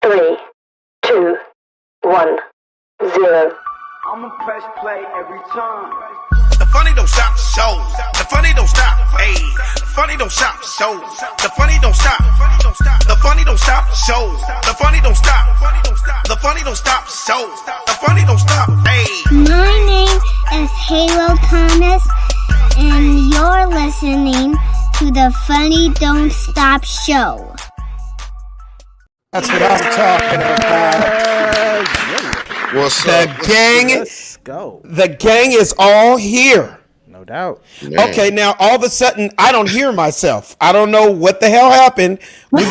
3, 2, 1, 0. I'ma press play every time. The funny don't stop, so the funny don't stop, hey. The funny don't stop, so the funny don't stop. The funny don't stop, so the funny don't stop. The funny don't stop, so the funny don't stop, hey. My name is Halo Thomas, and you're listening to the Funny Don't Stop Show. That's what I'm talking about. What's The up? gang, Let's go. the gang is all here. No doubt. Man. Okay, now all of a sudden I don't hear myself. I don't know what the hell happened. We've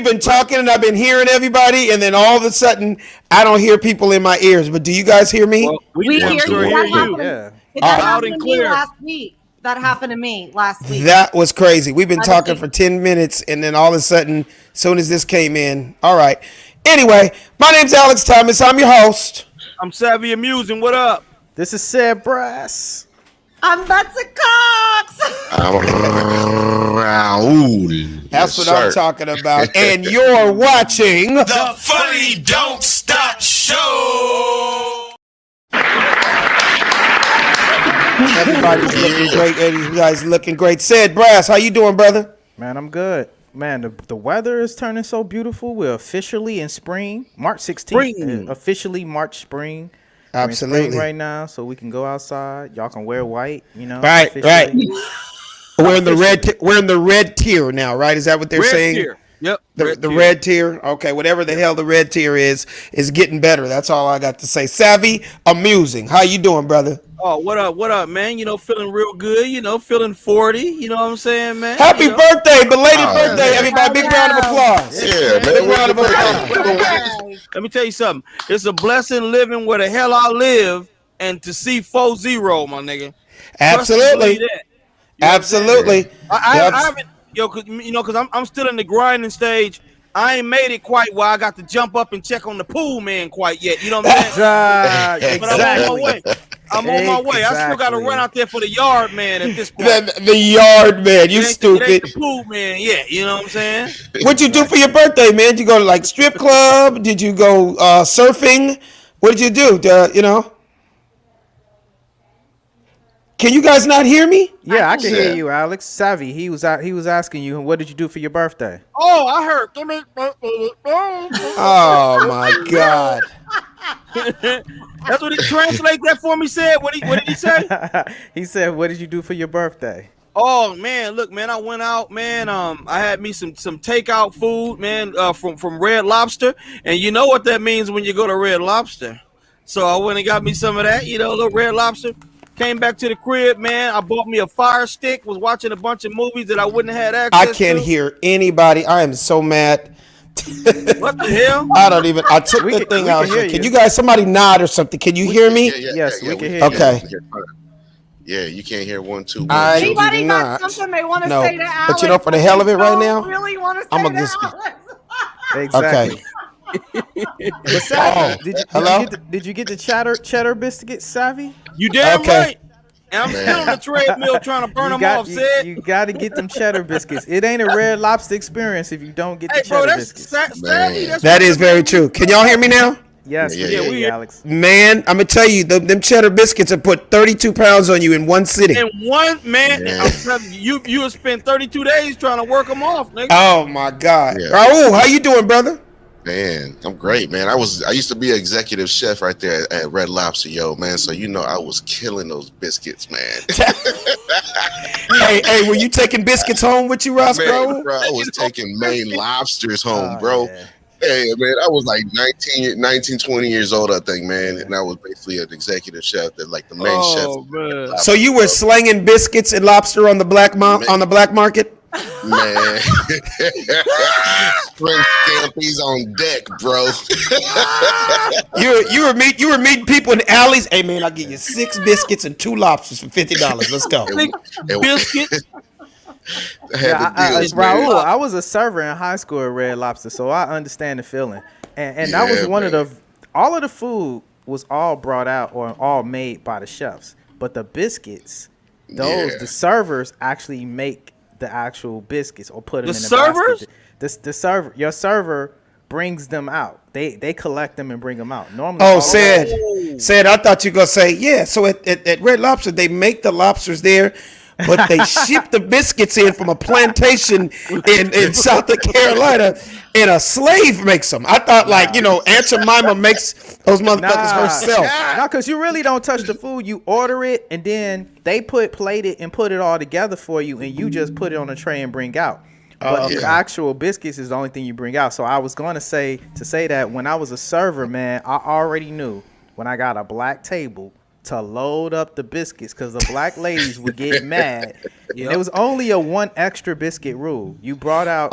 been talking and I've been hearing everybody, and then all of a sudden I don't hear people in my ears. But do you guys hear me? Well, we hear you. That happened, Yeah. that Loud happened and to me clear. last week. That happened to me last week. That was crazy. We've been I talking see. for 10 minutes, and then all of a sudden, as soon as this came in, all right. Anyway, my name's Alwx Thomas. I'm your host. I'm Savvy Amusing. What up? This is Said Brass. I'm Betsy Cox. Raul. That's what Yes, I'm sir. talking about. And you're watching The funny don't stop show. Everybody's looking great. You guys looking great. Said Brass, how you doing, brother? Man, I'm good. Man, the weather is turning so beautiful. We're officially in spring. March 16th. Spring. Officially March spring. We're in Absolutely. spring right now, so we can go outside. Y'all can wear white, you know. Right, officially. We're in the red tier now, right? Is that what they're Red saying? tier. Yep. The tier. red tier. Okay, whatever the hell the red tier is getting better. That's all I got to say. Savvy Amusing. How you doing, brother? Oh, what up, man? You know, feeling real good. You know, feeling 40. You know what I'm saying, man? Happy You know? birthday, belated Oh, birthday, yeah. everybody. Big round of applause. Yeah, Big man. round of applause. Let me tell you something. It's a blessing living where the hell I live and to see 4-0, my nigga. Trust and Absolutely. believe that. You know what I'm saying? Absolutely. I haven't, because I'm still in the grinding stage. I ain't made it quite where I got to jump up and check on the pool man quite yet. You know what I'm saying? But I'm on my way. I'm on my way. I still got to run out there for the yard man at this point. The yard man, you It ain't stupid. the pool man yet. You know what I'm saying? What'd you do for your birthday, man? Did you go to like strip club? Did you go surfing? What did you do? You know? Can you guys not hear me? Yeah, I can Yeah. hear you, Alex. Savvy, he was asking you, what did you do for your birthday? Oh, I heard. Oh my God. That's what he translate that for me. Said what did he say? He said, what did you do for your birthday? Oh man, look, man, I went out, man. I had me some takeout food, man, from Red Lobster, and you know what that means when you go to Red Lobster. So I went and got me some of that, a little Red Lobster. Came back to the crib, man. I bought me a Fire Stick. Was watching a bunch of movies that I wouldn't have had access I can't to. hear anybody. I am so mad. What the hell? I took We the can- thing we out can here. hear Can you. you guys, somebody nod or something? Can you hear me? Yes, we can hear you. you. Okay. Yeah, you can't hear 1, 2, 1, I- 2. Anybody do got not. something they want to No. say to Alex? But you know, for the hell of it right now, really want to say I'ma to just- Alex? Exactly. But Savvy, Hello? did you get the cheddar biscuit, Savvy? You damn Okay. right. And I'm still on the treadmill trying to burn them off. Said, You got to get them cheddar biscuits. It ain't a Red Lobster experience if you don't get hey, the bro, cheddar that's biscuits. savvy. That's That what is very true. Can y'all hear me now? Yes, Yeah, we yeah, hear we you, hear- Alex. Man, I'm gonna tell you, them cheddar biscuits have put 32 pounds on you in one sitting. And one man, Yeah. I'm telling you have spent 32 days trying to work them off, nigga. Oh my God, Yeah. Raul, how you doing, brother? Man, I'm great, man. I used to be an executive chef right there at Red Lobster, man. So I was killing those biscuits, man. Hey, were you taking biscuits home with you, Ross, Man, bro? bro, I was taking Maine lobsters home, Oh, bro. yeah. Hey, man, I was like 19, 20 years old, I think, man. And I was basically an executive chef, like the main chef. Man. So you were slinging biscuits and lobster on the black market? Man. French scampi's on deck, bro. You were meeting people in the alleys. Hey man, I'll give you 6 biscuits and 2 lobsters for $50. Let's go. Biscuits. I had the deals, man. Raul, I was a server in high school at Red Lobster, so I understand the feeling. And that was Yeah, one man. of all of the food was all brought out or all made by the chefs. But the biscuits, Yeah. the servers actually make the actual biscuits or put them The in the servers? basket. Your server brings them out. They collect them and bring them out. Normally, Oh, said. I thought you were gonna say yeah. So at Red Lobster, they make the lobsters there, but they ship the biscuits in from a plantation in South Carolina, and a slave makes them. I thought Aunt Jemima makes those motherfuckers herself. No, because you really don't touch the food. You order it, and then they plate it and put it all together for you, and you just put it on a tray and bring out. But the actual biscuits is the only thing you bring out. So I was going to say that when I was a server, man, I already knew when I got a black table to load up the biscuits because the black ladies would get mad. Yep. There was only a 1 extra biscuit rule. You brought out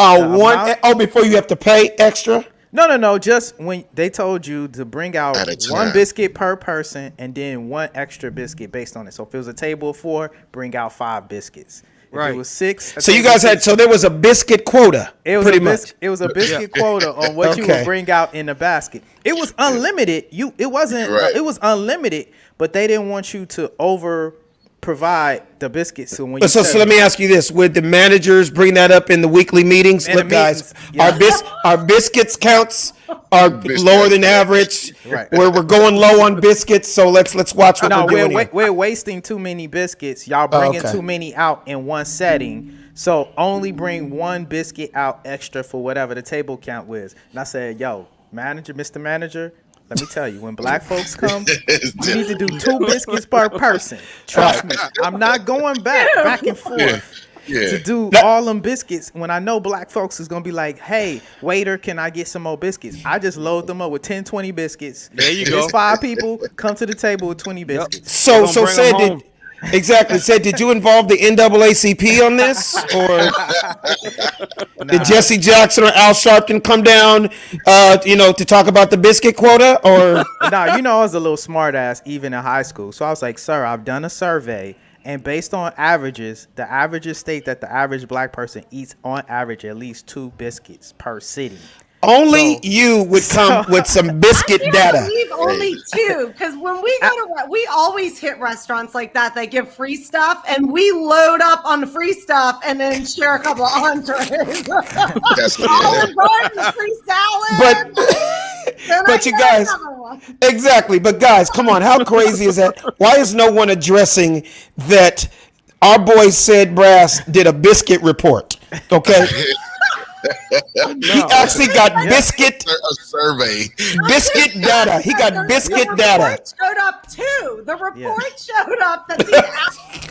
before you have to pay extra. No. Just when they told you to bring out 1 biscuit per person and then 1 extra biscuit based on it. So if it was a table of 4, bring out 5 biscuits. If it was 6. So you guys so there was a biscuit quota. It was a biscuit quota on what you would bring out in the basket. It was unlimited. It was unlimited, but they didn't want you to over provide the biscuits. So let me ask you this: would the managers bring that up in the weekly meetings? Look, guys, our biscuits counts are lower than average. Right. We're going low on biscuits, so let's watch what we're doing. We're wasting too many biscuits. Y'all bringing too many out in one setting. So only bring 1 biscuit out extra for whatever the table count was. And I said, yo, Mr. Manager, let me tell you, when black folks come, you need to do 2 biscuits per person. Trust me. I'm not going back and forth to do all them biscuits when I know black folks is going to be like, hey, waiter, can I get some more biscuits? I just load them up with 10, 20 biscuits. There you go. 5 people, come to the table with 20 biscuits. So said, did you involve the NAACP on this? Or did Jesse Jackson or Al Sharpton come down, to talk about the biscuit quota? Or I was a little smart ass even in high school. So I was like, sir, I've done a survey. And based on averages, the averages state that the average black person eats on average at least 2 biscuits per sitting. Only you would come with some biscuit data. Only 2, because when we go to, we always hit restaurants like that give free stuff, and we load up on the free stuff and then share a couple of entrees. Olive Garden, free salad. But you guys, exactly. But guys, come on, how crazy is that? Why is no one addressing that? Our boy Sid Brass did a biscuit report. Okay. He actually got biscuit survey. Biscuit data. He got biscuit data. Showed up too. The report showed up that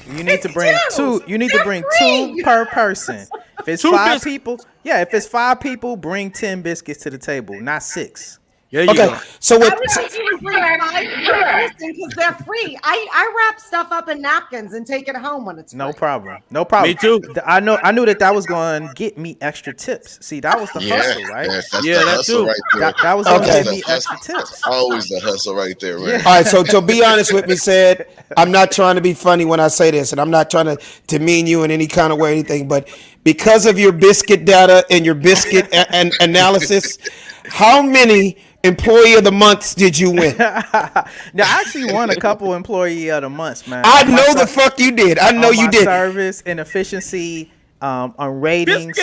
you need to bring 2. You need to bring 2 per person. If it's 5 people, if it's 5 people, bring 10 biscuits to the table, not 6. There you go. So I would think you would bring 5 per person because they're free. I wrap stuff up in napkins and take it home when it's free. No problem. Me too. I knew that was going to get me extra tips. See, that was the hustle, right? That too. Right there. That was going to get me extra tips. Always the hustle right there, man. All right, so be honest with me, Sid. I'm not trying to be funny when I say this, and I'm not trying to demean you in any kind of way or anything, but because of your biscuit data and your biscuit analysis, how many Employee of the Months did you win? Now, I actually won a couple Employee of the Months, man. I know the fuck you did. I know you did. Service and efficiency on ratings.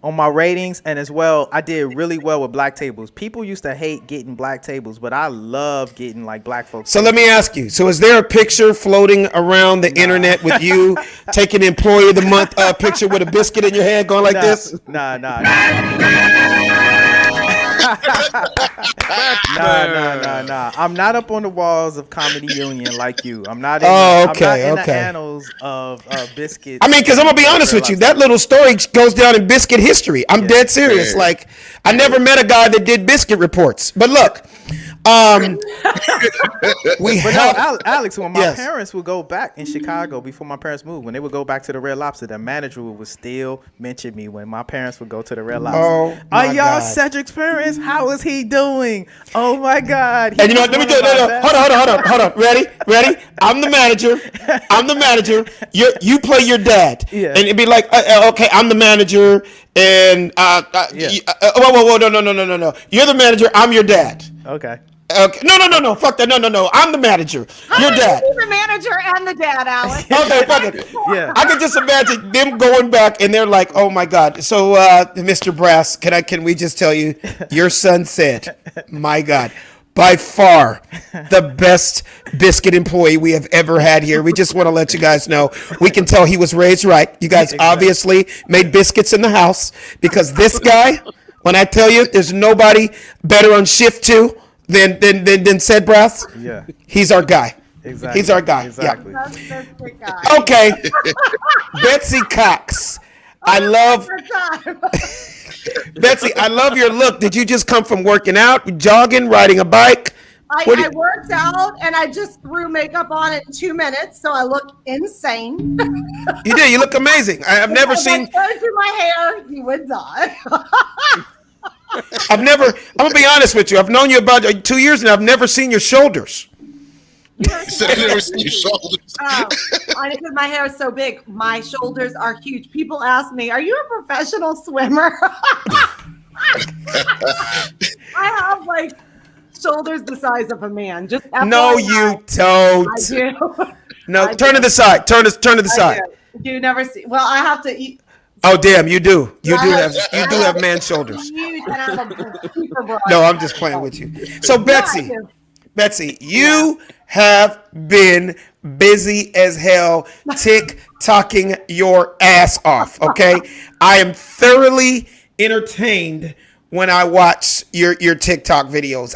On my ratings, and as well, I did really well with black tables. People used to hate getting black tables, but I love getting like black folks. So let me ask you. So is there a picture floating around the internet with you taking Employee of the Month picture with a biscuit in your hand going like this? Nah. Nah. I'm not up on the walls of Comedy Union like you. I'm not in, the annals of biscuits. I mean, because I'm going to be honest with you. That little story goes down in biscuit history. I'm dead serious. Man. Like, I never met a guy that did biscuit reports. But look, Alex, when my parents would go back in Chicago before my parents moved, when they would go back to the Red Lobster, the manager would still mention me when my parents would go to the Red Lobster. Oh, y'all Cedric's parents? How is he doing? Oh my God! And you know what? Let me do it. Hold on. Ready? I'm the manager. You play your dad, and it'd be like, okay, I'm the manager, and whoa, no. You're the manager. I'm your dad. Okay. Okay. No. Fuck that. No. I'm the manager. Your dad. You're the manager and the dad, Alex. Okay, fuck it. Yeah. I can just imagine them going back and they're like, "Oh my God." So, Mr. Brass, can we just tell you, your son said, "My God, by far the best biscuit employee we have ever had here." We just want to let you guys know. We can tell he was raised right. You guys obviously made biscuits in the house, because this guy, when I tell you, there's nobody better on shift 2 than said Brass. Yeah. He's our guy. Exactly. He's our guy. Exactly. Yeah. That's the good guy. Okay. Betsy Cox. I love Betsy, I love your look. Did you just come from working out, jogging, riding a bike? I worked out and I just threw makeup on in 2 minutes, so I look insane. You did. You look amazing. I've never seen. If I do my hair, you would die. I'm gonna be honest with you. I've known you about 2 years and I've never seen your shoulders. I've never seen your shoulders. Because my hair is so big, my shoulders are huge. People ask me, "Are you a professional swimmer?" I have like shoulders the size of a man. Just No, you don't. I do. No, turn to the side. Turn to the side. Do you never see? Well, I have to eat. Oh damn, you do. You do have man shoulders. No, I'm just playing with you. So Betsy, you have been busy as hell TikToking your ass off, okay? I am thoroughly entertained when I watch your TikTok videos.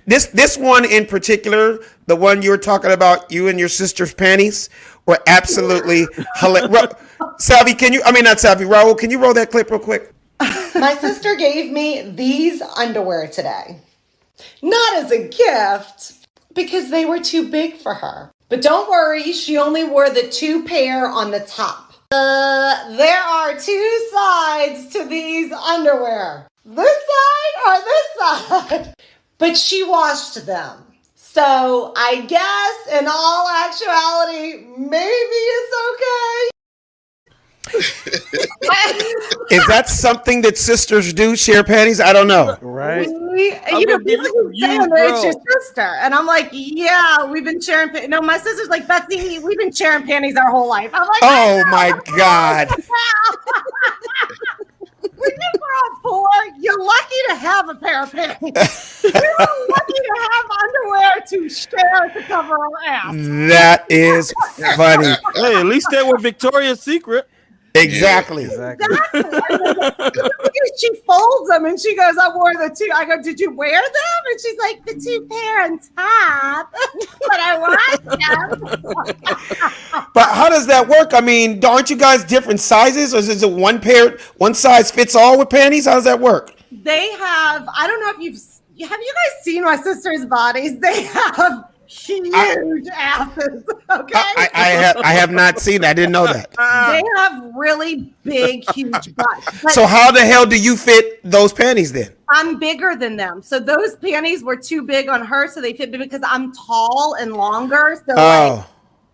This one in particular, the one you were talking about, you and your sister's panties, were absolutely hilarious. Raul, can you roll that clip real quick? My sister gave me these underwear today. Not as a gift, because they were too big for her. But don't worry, she only wore the 2 pair on the top. There are 2 sides to these underwear. This side or this side? But she washed them. So I guess in all actuality, maybe it's okay. Is that something that sisters do? Share panties? I don't know. Right. People keep saying that it's your sister, and I'm like, yeah, we've been sharing. No, my sister's like, Betsy, we've been sharing panties our whole life. I'm like, oh my God. We never up poor. You're lucky to have a pair of panties. You're lucky to have underwear to share to cover our ass. That is funny. Hey, at least they were Victoria's Secret. Exactly. She folds them and she goes, I wore the 2. I go, did you wear them? And she's like, the 2 pair on top. But I washed them. But how does that work? I mean, aren't you guys different sizes? Or is it one size fits all with panties? How does that work? They have, I don't know if you guys seen my sister's bodies? They have huge asses. Okay. I have not seen that. I didn't know that. They have really big, huge butts. So how the hell do you fit those panties then? I'm bigger than them. So those panties were too big on her, so they fit me because I'm tall and longer. So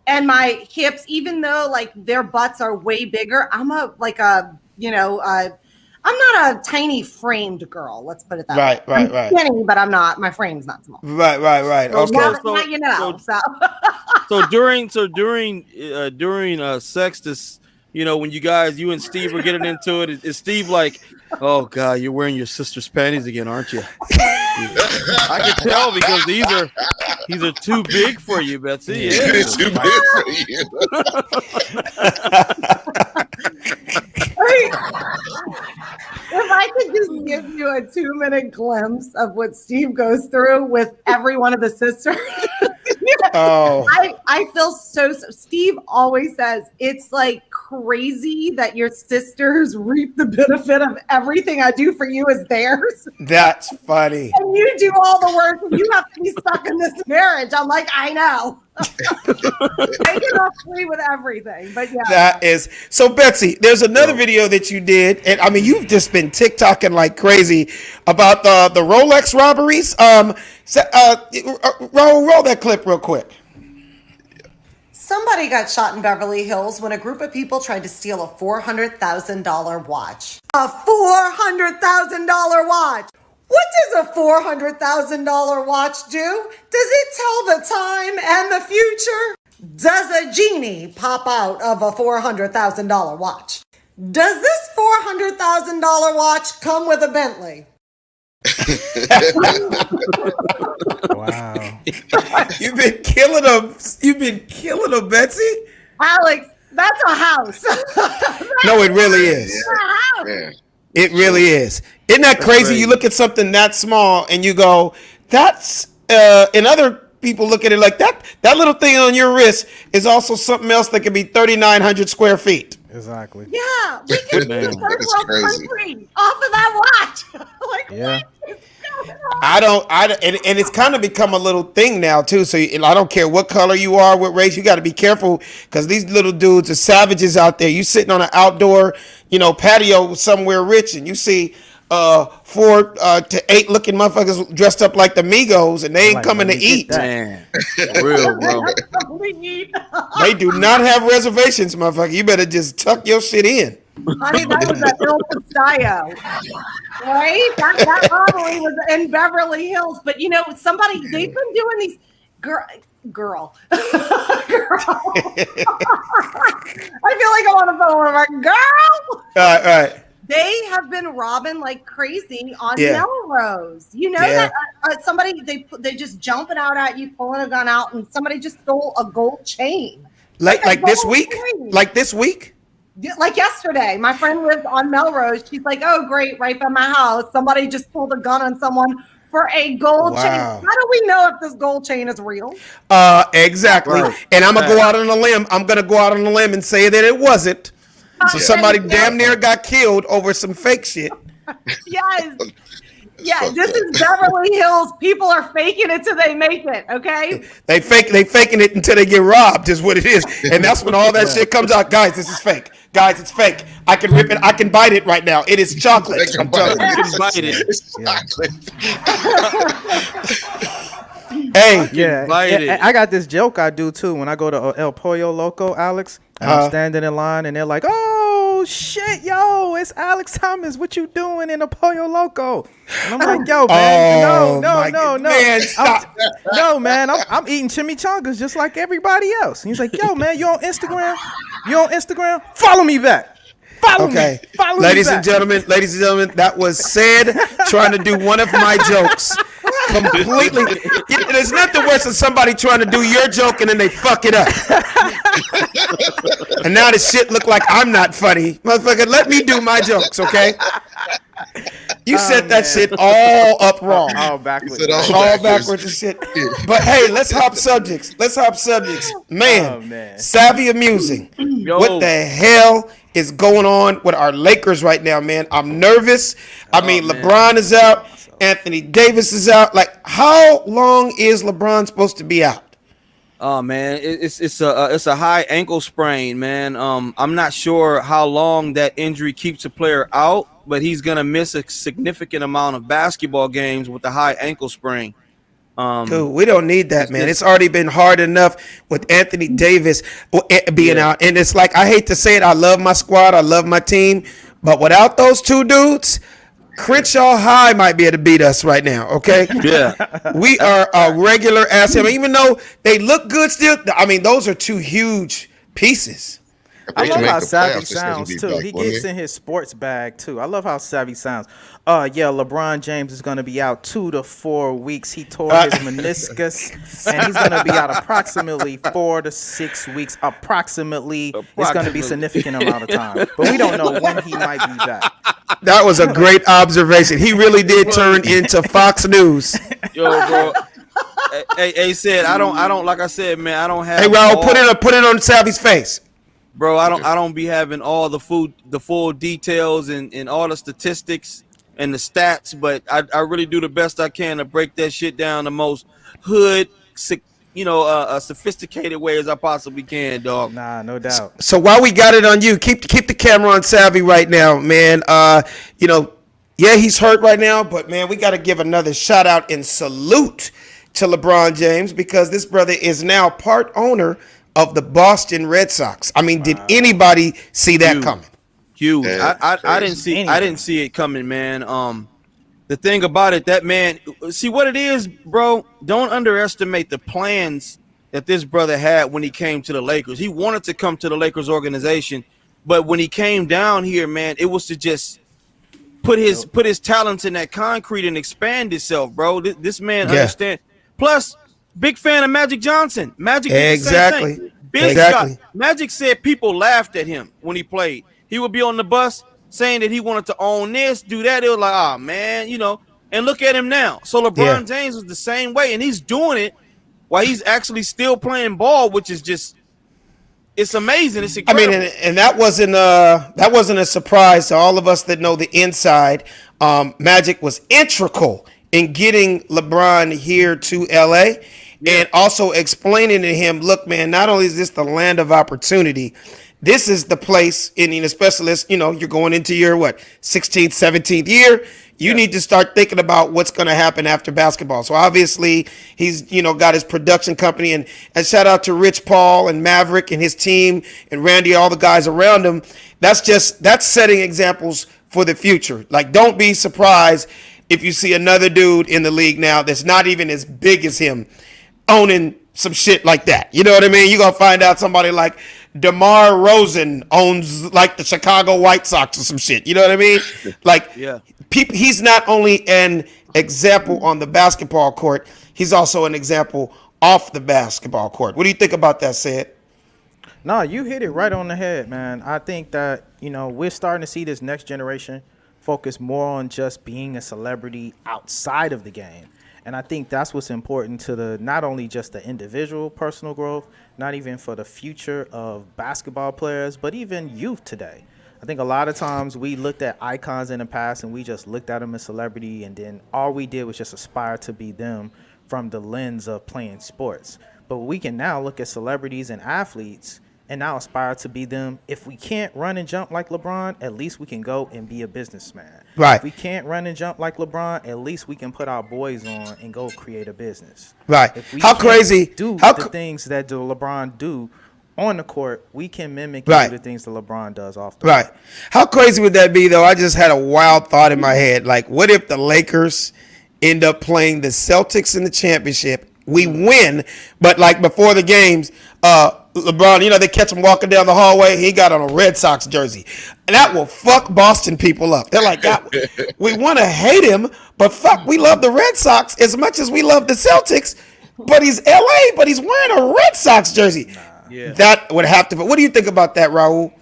and my hips, even though like their butts are way bigger, I'm I'm not a tiny framed girl. Let's put it that way. Right. I'm skinny, but I'm not. My frame's not small. Right. So Okay. now you know. So during sex, this, when you and Steve were getting into it, is Steve like, oh God, you're wearing your sister's panties again, aren't you? I can tell because these are too big for you, Betsy. Yeah. They're too big for you. If I could just give you a 2-minute glimpse of what Steve goes through with every one of the sisters. I feel so Steve always says it's like crazy that your sisters reap the benefit of everything I do for you as theirs. That's funny. And you do all the work and you have to be stuck in this marriage. I'm like, I know. I get off free with everything, but yeah. That is so. Betsy, there's another video that you did, and I mean, you've just been TikToking like crazy about the Rolex robberies. Roll that clip real quick. Somebody got shot in Beverly Hills when a group of people tried to steal a $400,000 watch. A $400,000 watch. What does a $400,000 watch do? Does it tell the time and the future? Does a genie pop out of a $400,000 watch? Does this $400,000 watch come with a Bentley? Wow. You've been killing them. You've been killing them, Betsy. Alex, that's a house. No, it really is. Yeah. It really is. Isn't that crazy? crazy. You look at something that small and you go, that's, and other people look at it like that. That little thing on your wrist is also something else that could be 3,900 square feet. Exactly. Yeah, we could be Man, the third it's world crazy. country off of that watch. Like, Yeah. what is going on? And it's kind of become a little thing now too. So I don't care what color you are, what race, you got to be careful because these little dudes are savages out there. You sitting on an outdoor, patio somewhere rich, and you see 4 to 8 looking motherfuckers dressed up like the Migos, and they ain't Like, coming to let me get eat. that. Man, for real, bro. They do not have reservations, motherfucker. You better just tuck your shit in. Honey, that was at Il Castillo, right? That robbery was in Beverly Hills. But they've been doing these girl. I feel like I'm on the phone with my girl. All right. They have been robbing like crazy on Yeah. Melrose. You know Yeah. that somebody they just jumping out at you, pulling a gun out, and somebody just stole a gold chain. Like this gold week? chain. Like this week? Like yesterday, my friend lives on Melrose. She's like, "Oh, great! Right by my house, somebody just pulled a gun on someone for a gold chain." Wow. How do we know if this gold chain is real? Exactly. Right. And I'm gonna go out on a limb. I'm gonna go out on a limb and say that it wasn't. So somebody damn near got killed over some fake shit. Yes. Yeah, Fuck this that. is Beverly Hills. People are faking it till they make it. Okay. They faking it until they get robbed is what it is. And that's when all that shit comes out. Guys, this is fake. Guys, it's fake. I can rip it. I can bite it right now. It is chocolate. I'm telling you. Just bite it. It's chocolate. Hey, Yeah, bite and- it. and I got this joke I do too when I go to El Pollo Loco, Alex. And I'm standing in line and they're like, "Oh shit, yo, it's Alex Thomas. What you doing in a Pollo Loco?" And I'm like, "Yo, man, Oh, my no, man, stop. no, man. I'm eating chimichangas just like everybody else." And he's like, "Yo, man, you on Instagram? You on Instagram? Follow me back. Follow okay. me. Follow Ladies me and back." gentlemen, that was said trying to do one of my jokes. Completely. There's nothing worse than somebody trying to do your joke and then they fuck it up. And now this shit look like I'm not funny. Motherfucker, let me do my jokes, okay? You set that shit all up wrong. All backwards. He said All backwards and shit. But hey, let's hop subjects. Man, Oh, man. savvy amusing. Yo. What the hell is going on with our Lakers right now, man? I'm nervous. I mean, man. LeBron is out. Anthony Davis is out. Like, how long is LeBron supposed to be out? Oh man, it's a high ankle sprain, man. I'm not sure how long that injury keeps a player out, but he's gonna miss a significant amount of basketball games with the high ankle sprain. Dude, we don't need that, man. It's already been hard enough with Anthony Davis being out. And it's like, I hate to say it, I love my squad, I love my team, but without those two dudes, Crenshaw High might be able to beat us right now, okay? Yeah. We are a regular ass team. Even though they look good still, I mean, those are two huge pieces. I They love make how the Savvy playoffs, they supposed sounds to be too. back, He wouldn't gets they? in his sports bag too. I love how Savvy sounds. Yeah, LeBron James is going to be out 2 to 4 weeks. He tore his meniscus, and he's going to be out approximately 4 to 6 weeks. Approximately, it's going to be a significant amount of time, but we don't know when he might be back. That was a great observation. He really did turn into Fox News. Yo, bro. Hey, said I don't like I said, man. I don't have. Hey, Raul, all- put it on Savvy's face. bro. I don't be having all the full details and all the statistics and the stats, but I really do the best I can to break that shit down the most hood, sophisticated way as I possibly can, dog. Nah, no doubt. So while we got it on you, keep the camera on Savvy right now, man. Yeah, he's hurt right now, but man, we got to give another shout out and salute to LeBron James because this brother is now part owner of the Boston Red Sox. I mean, did anybody see that coming? Huge. Yeah, I crazy. didn't see it coming, man. The thing about it, that man, see what it is, bro. Don't underestimate the plans that this brother had when he came to the Lakers. He wanted to come to the Lakers organization, but when he came down here, man, it was to just put his talents in that concrete and expand itself, bro. This man understand. Plus, big fan of Magic Johnson. Magic did the same thing. Magic said people laughed at him when he played. He would be on the bus saying that he wanted to own this, do that. It was like, oh man, and look at him now. So LeBron James was the same way, and he's doing it while he's actually still playing ball, which is just, it's amazing. It's incredible. I mean, and that wasn't a surprise to all of us that know the inside. Magic was integral in getting LeBron here to LA, and also explaining to him, look, man, not only is this the land of opportunity, this is the place, and especially, you're going into your 16th, 17th year. You need to start thinking about what's going to happen after basketball. So obviously he's, got his production company, and shout out to Rich Paul and Maverick and his team and Randy, all the guys around him. That's setting examples for the future. Like, don't be surprised if you see another dude in the league now that's not even as big as him owning some shit like that. You know what I mean? You're going to find out somebody like DeMar Rosen owns like the Chicago White Sox or some shit. You know what I mean? Like, he's not only an example on the basketball court, he's also an example off the basketball court. What do you think about that, Sid? No, you hit it right on the head, man. I think that, we're starting to see this next generation focus more on just being a celebrity outside of the game. And I think that's what's important to not only just the individual personal growth, not even for the future of basketball players, but even youth today. I think a lot of times we looked at icons in the past and we just looked at them as celebrity, and then all we did was just aspire to be them from the lens of playing sports. But we can now look at celebrities and athletes and now aspire to be them. If we can't run and jump like LeBron, at least we can go and be a businessman. Right. If we can't run and jump like LeBron, at least we can put our boys on and go create a business. Right. If we How crazy do the things that LeBron do on the court, we can mimic the things that LeBron does off the court. How crazy would that be, though? I just had a wild thought in my head. Like, what if the Lakers end up playing the Celtics in the championship? We win, but like before the games, LeBron, they catch him walking down the hallway. He got on a Red Sox jersey. And that will fuck Boston people up. They're like, God, we want to hate him, but fuck, we love the Red Sox as much as we love the Celtics. But he's LA, but he's wearing a Red Sox jersey. That would have to. What do you think about that, Raul?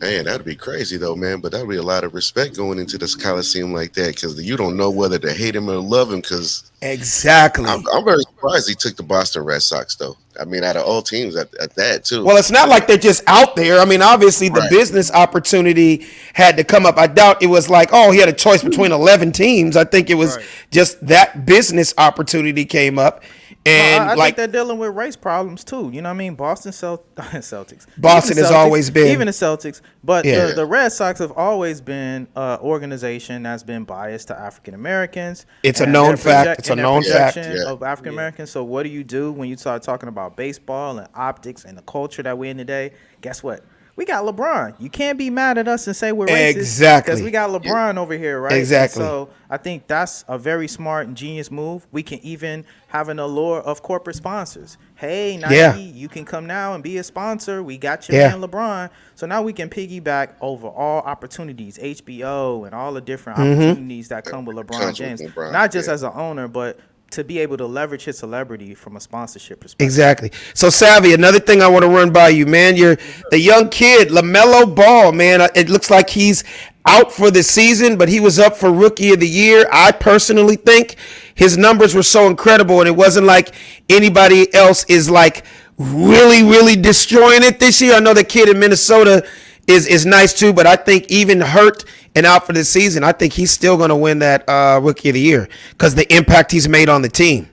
Man, that'd be crazy though, man. But that'd be a lot of respect going into this Coliseum like that, because you don't know whether to hate him or love him. Because exactly, I'm very surprised he took the Boston Red Sox though. I mean, out of all teams at that too. Well, it's not like they're just out there. I mean, obviously the business opportunity had to come up. I doubt it was like, he had a choice between 11 teams. I think it was just that business opportunity came up. And I think they're dealing with race problems too. You know what I mean? Boston Celtics. Boston has always been. Even the Celtics. But the Red Sox have always been an organization that's been biased to African Americans. It's a known fact. It's a known fact of African Americans. So what do you do when you start talking about baseball and optics and the culture that we're in today? Guess what? We got LeBron. You can't be mad at us and say we're racist. Exactly. Because we got LeBron over here, right? Exactly. And so I think that's a very smart and genius move. We can even have an allure of corporate sponsors. Hey, Nike, you can come now and be a sponsor. We got your man LeBron. So now we can piggyback over all opportunities, HBO and all the different opportunities that come with LeBron James. Not just as an owner, but to be able to leverage his celebrity from a sponsorship perspective. Exactly. So, Savvy, another thing I want to run by you, man. You're the young kid, LaMelo Ball, man. It looks like he's out for the season, but he was up for Rookie of the Year. I personally think his numbers were so incredible, and it wasn't like anybody else is like really, really destroying it this year. I know the kid in Minnesota is nice too, but I think even hurt and out for the season, I think he's still going to win that Rookie of the Year because the impact he's made on the team.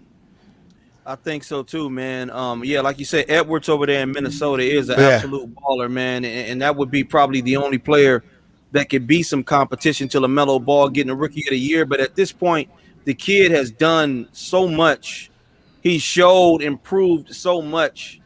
I think so too, man. Like you said, Edwards over there in Minnesota is an absolute baller, man, and that would be probably the only player that could be some competition to LaMelo Ball getting a Rookie of the Year. But at this point, the kid has done so much. He showed, improved so much.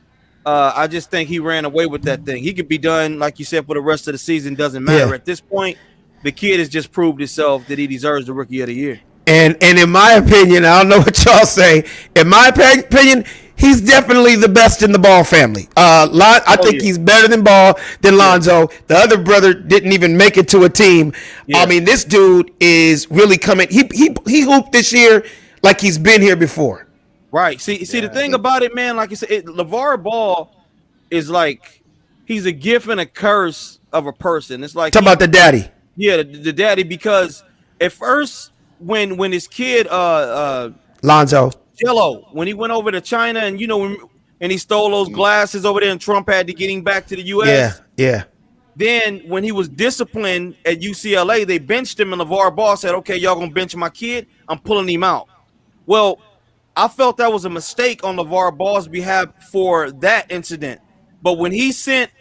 I just think he ran away with that thing. He could be done, like you said, for the rest of the season. Doesn't matter at this point. the kid has just proved himself that he deserves the Rookie of the Year. And in my opinion, I don't know what y'all say. In my opinion, he's definitely the best in the Ball family. I think he's better than Ball than Lonzo. The other brother didn't even make it to a team. I mean, this dude is really coming. He hooped this year like he's been here before. Right. See, the thing about it, man, like you said, LeVar Ball is like he's a gift and a curse of a person. It's like talk about the daddy. Yeah, the daddy, because at first when his kid Lonzo Jello, when he went over to China and and he stole those glasses over there and Trump had to get him back to the US. Yeah. Then when he was disciplined at UCLA, they benched him and LeVar Ball said, "Okay, y'all gonna bench my kid? I'm pulling him out." Well, I felt that was a mistake on LeVar Ball's behalf for that incident. But when he sent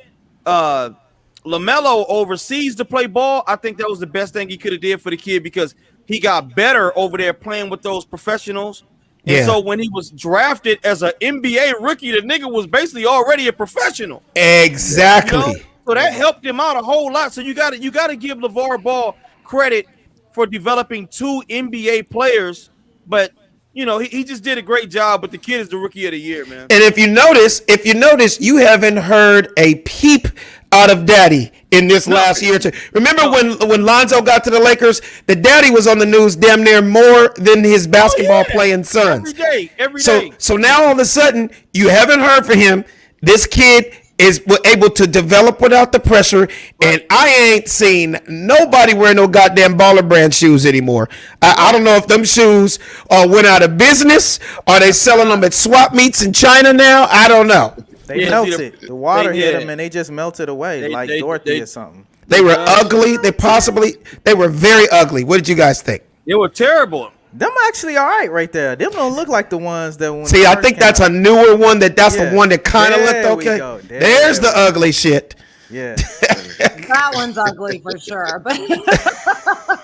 LaMelo overseas to play ball, I think that was the best thing he could have did for the kid, because he got better over there playing with those professionals. And so when he was drafted as an NBA rookie, the nigga was basically already a professional. Exactly. So that helped him out a whole lot. So you got to give LeVar Ball credit for developing 2 NBA players, but he just did a great job, but the kid is the Rookie of the Year, man. And if you notice, you haven't heard a peep out of Daddy in this last year or two. Remember when Lonzo got to the Lakers, the Daddy was on the news damn near more than his basketball playing sons. Every day. So now all of a sudden, you haven't heard from him. This kid is able to develop without the pressure, and I ain't seen nobody wearing no goddamn Baller Brand shoes anymore. I don't know if them shoes went out of business. Are they selling them at swap meets in China now? I don't know. They melted. The water hit them, and they just melted away like Dorothy or something. They were ugly. They were very ugly. What did you guys think? They were terrible. Them actually all right right there. Them don't look like the ones that when See, I think that's a newer one. That's the one that kind of looked okay. There's the ugly shit. Yeah. That one's ugly for sure. But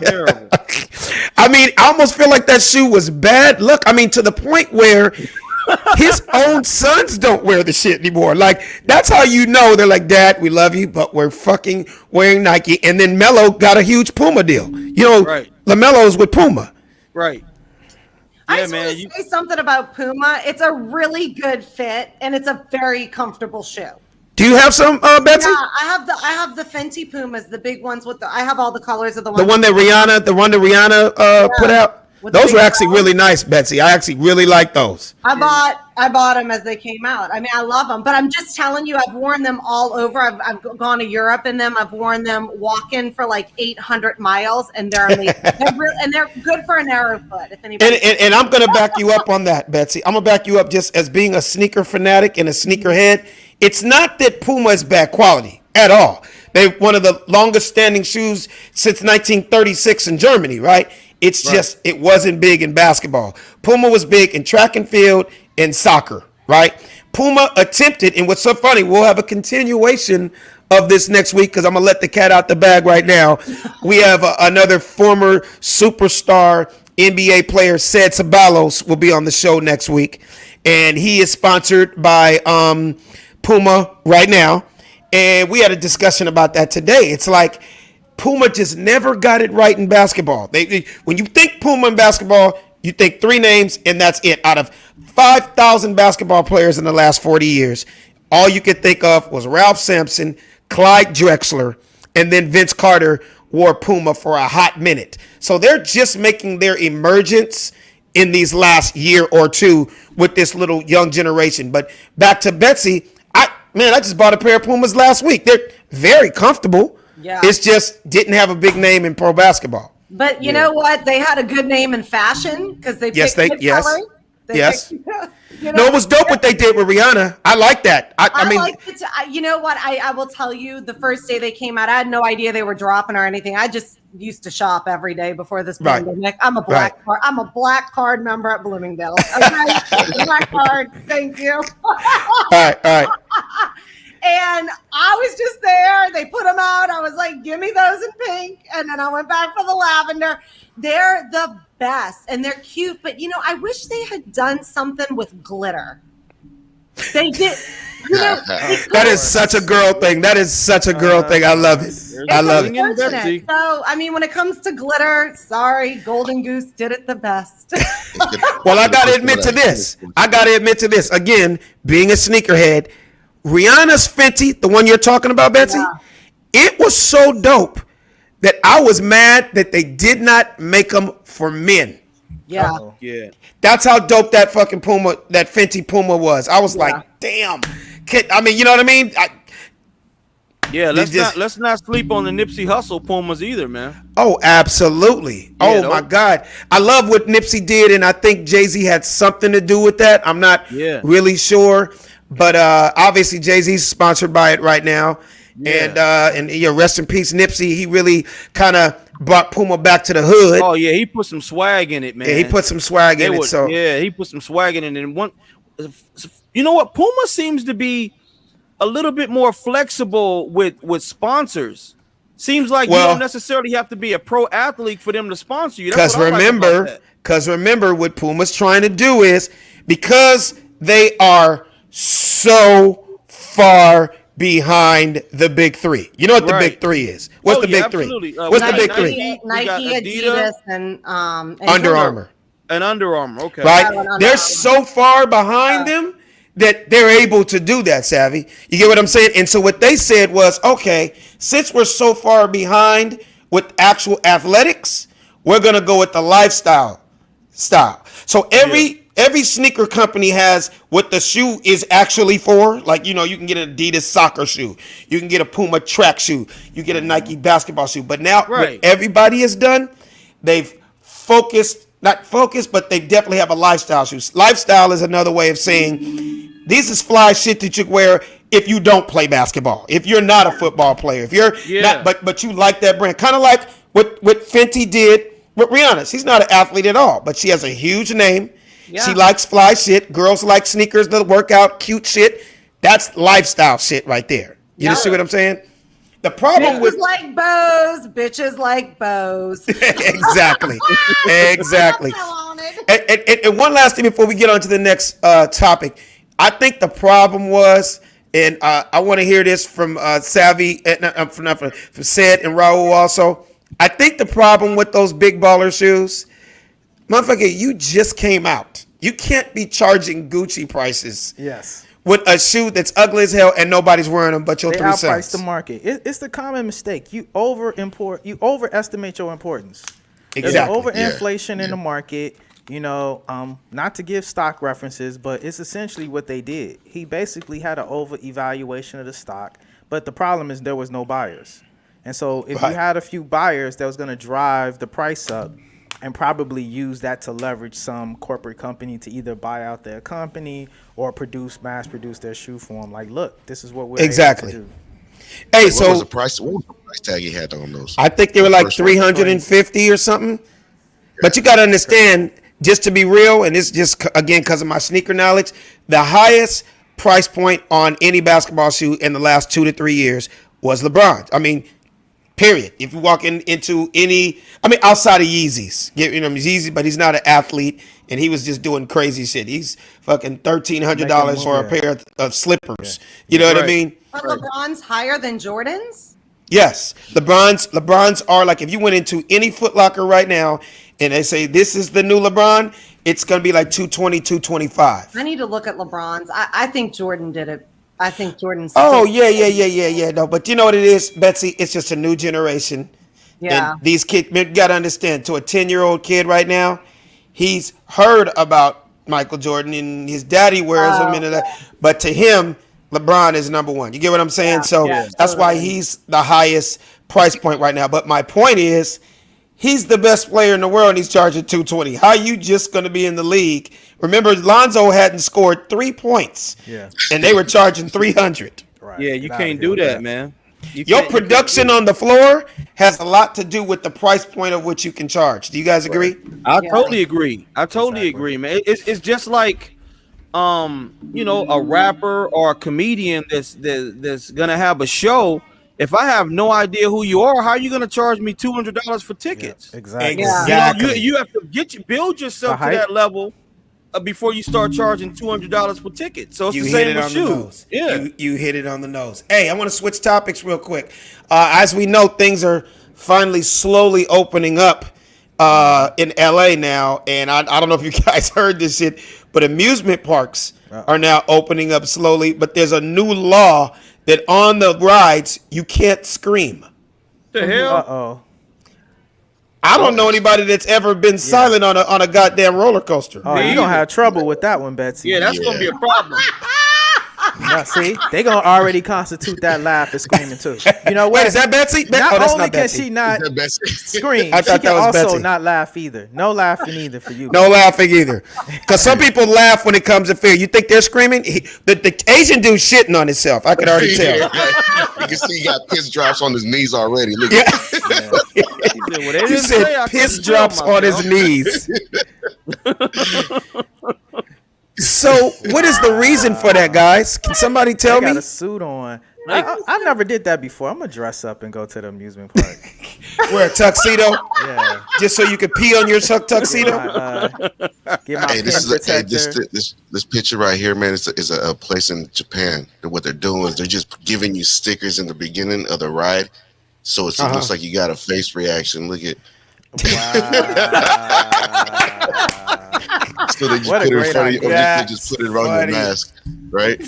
terrible. I mean, I almost feel like that shoe was bad. Look, I mean, to the point where his own sons don't wear the shit anymore. Like, that's how you know they're like, "Dad, we love you, but we're fucking wearing Nike." And then Melo got a huge Puma deal. LaMelo's with Puma. Right. I just want to say something about Puma. It's a really good fit, and it's a very comfortable shoe. Do you have some, Betsy? Yeah, I have the Fenty Pumas, the big ones with I have all the colors of the ones. The one that Rihanna put out. Those were actually really nice, Betsy. I actually really like those. I bought them as they came out. I mean, I love them, but I'm just telling you, I've worn them all over. I've gone to Europe in them. I've worn them walking for like 800 miles, and they're amazing. they're good for a narrow foot. If anybody and I'm gonna back you up on that, Betsy. I'm gonna back you up just as being a sneaker fanatic and a sneakerhead. It's not that Puma is bad quality at all. They're one of the longest standing shoes since 1936 in Germany, right? It's just, it wasn't big in basketball. Puma was big in track and field and soccer, right? Puma attempted, and what's so funny, we'll have a continuation of this next week because I'm going to let the cat out the bag right now. We have another former superstar NBA player, Ced Ceballos, will be on the show next week. And he is sponsored by Puma right now. And we had a discussion about that today. It's like, Puma just never got it right in basketball. When you think Puma in basketball, you think 3 names, and that's it. Out of 5,000 basketball players in the last 40 years, all you could think of was Ralph Sampson, Clyde Drexler, and then Vince Carter wore Puma for a hot minute. So they're just making their emergence in these last year or two with this little young generation. But back to Betsy, I just bought a pair of Pumas last week. They're very comfortable. Yeah. It's just didn't have a big name in pro basketball. But you know what? They had a good name in fashion because they picked good color. No, it was dope what they did with Rihanna. I like that. I mean, liked it. You know what? I will tell you, the first day they came out, I had no idea they were dropping or anything. I just used to shop every day before this pandemic. I'm a black card member at Bloomingdale's. Okay, black card. Thank you. All right. And I was just there. They put them out. I was like, give me those in pink. And then I went back for the lavender. They're the best. And they're cute. But, I wish they had done something with glitter. They did. You know, That is such a girl thing. That is such a girl thing. I love it. I love it. Unfortunate. So, I mean, when it comes to glitter, sorry, Golden Goose did it the best. Well, I gotta admit to this. Again, being a sneakerhead, Rihanna's Fenty, the one you're talking about, Betsy, it was so dope that I was mad that they did not make them for men. Yeah. Yeah. That's how dope that fucking Puma, that Fenty Puma was. I was like, damn. I mean, you know what I mean? Let's not sleep on the Nipsey Hussle Pumas either, man. Oh, absolutely. My God. I love what Nipsey did, and I think Jay-Z had something to do with that. I'm not really sure. But obviously Jay-Z's sponsored by it right now. Yeah. And rest in peace, Nipsey. He really kind of brought Puma back to the hood. Oh yeah, he put some swag in it, man. Yeah, he put some swag in it. So he put some swag in it. And you know what? Puma seems to be a little bit more flexible with sponsors. Seems like you don't necessarily have to be a pro athlete for them to sponsor you. Because remember, what Puma's trying to do is, because they are so far behind the big three. You know what the big three is? What's the big three? What's the big three? Nike, Adidas, and Under Armour. And Under Armour, okay. Right? They're so far behind them that they're able to do that, Savvy. You get what I'm saying? And so what they said was, okay, since we're so far behind with actual athletics, we're going to go with the lifestyle style. So every sneaker company has what the shoe is actually for. Like, you can get an Adidas soccer shoe. You can get a Puma track shoe. You get a Nike basketball shoe. But now what everybody has done, they've not focused, but they definitely have a lifestyle shoe. Lifestyle is another way of saying this is fly shit that you wear if you don't play basketball. If you're not a football player. If you're not, but you like that brand. Kind of like what Fenty did with Rihanna. She's not an athlete at all, but she has a huge name. Yeah. She likes fly shit. Girls like sneakers, the workout, cute shit. That's lifestyle shit right there. You see what I'm saying? The problem with like bows, bitches like bows. Exactly. And one last thing before we get on to the next topic. I think the problem was, and I want to hear this from Savvy, from Sed and Raul also. I think the problem with those big baller shoes, motherfucker, you just came out. You can't be charging Gucci prices. Yes. With a shoe that's ugly as hell and nobody's wearing them but your 3 cents. They outprice the market. It's the common mistake. You overestimate your importance. Exactly. There's an overinflation in the market. Not to give stock references, but it's essentially what they did. He basically had an over-evaluation of the stock, but the problem is there was no buyers. And so if you had a few buyers, that was going to drive the price up and probably use that to leverage some corporate company to either buy out their company or mass produce their shoe for them. Like, look, this is what we're able to do. Hey, what was the price tag he had on those? I think they were like 350 or something. But you got to understand, just to be real, and it's just, again, because of my sneaker knowledge, the highest price point on any basketball shoe in the last 2 to 3 years was LeBron's. I mean, period. If you walk into any, outside of Yeezys, Yeezy, but he's not an athlete, and he was just doing crazy shit. He's fucking $1,300 for a pair of slippers. You know what I mean? Are LeBron's higher than Jordan's? Yes, LeBron's are like, if you went into any Foot Locker right now and they say this is the new LeBron, it's gonna be like 220, 225. I need to look at LeBron's. I think Jordan did it. I think Jordan's. Oh yeah. No, but you know what it is, Betsy? It's just a new generation. Yeah. And these kids, you gotta understand. To a 10-year-old kid right now, he's heard about Michael Jordan and his daddy wears them and that. But to him, LeBron is number one. You get what I'm saying? That's why he's the highest price point right now. But my point is, he's the best player in the world and he's charging $220. How are you just going to be in the league? Remember, Lonzo hadn't scored 3 points. Yeah. And they were charging $300. Right. Yeah, you can't do that, man. Your production on the floor has a lot to do with the price point of which you can charge. Do you guys agree? I totally agree. Agree, man. It's just like a rapper or a comedian that's gonna have a show. If I have no idea who you are, how are you gonna charge me $200 for tickets? Yeah, exactly. You have to build yourself to that level before you start charging $200 per ticket. So it's You the hit same it with on the shoes. nose. Yeah. You hit it on the nose. Hey, I want to switch topics real quick. As we know, things are finally slowly opening up in LA now, and I don't know if you guys heard this shit, but amusement parks are now opening up slowly. But there's a new law that on the rides you can't scream. The hell? Uh-oh. I don't know anybody that's ever been silent on a goddamn roller coaster. Oh, you're gonna have trouble with that one, Betsy. Yeah, that's gonna be a problem. Now, see, they gonna already constitute that laugh as screaming too. You know what? Wait, is that Betsy? Not that's only not can Betsy. she not Is that Betsy? scream, I she thought can that was also Betsy. not laugh either. No laughing either for you. No laughing either. Because some people laugh when it comes to fear. You think they're screaming? The Asian dude shitting on himself. I can already tell. Yeah. You can see he got piss drops on his knees already. Look Yeah. Well, they You didn't say I said piss couldn't drops feel on his myself. knees. So, what is the reason for that, guys? Can somebody tell They got me? a suit on. I never did that before. I'm gonna dress up and go to the amusement park. Wear a tuxedo? Yeah. Just so you can pee on your tuxedo? Get my Hey, this pin is protector. this picture right here, man. Is a place in Japan. What they're doing is they're just giving you stickers in the beginning of the ride, so it looks like you got a face reaction. Look at. So they just What a put it in great front of you, or idea. they just put it on your mask, right?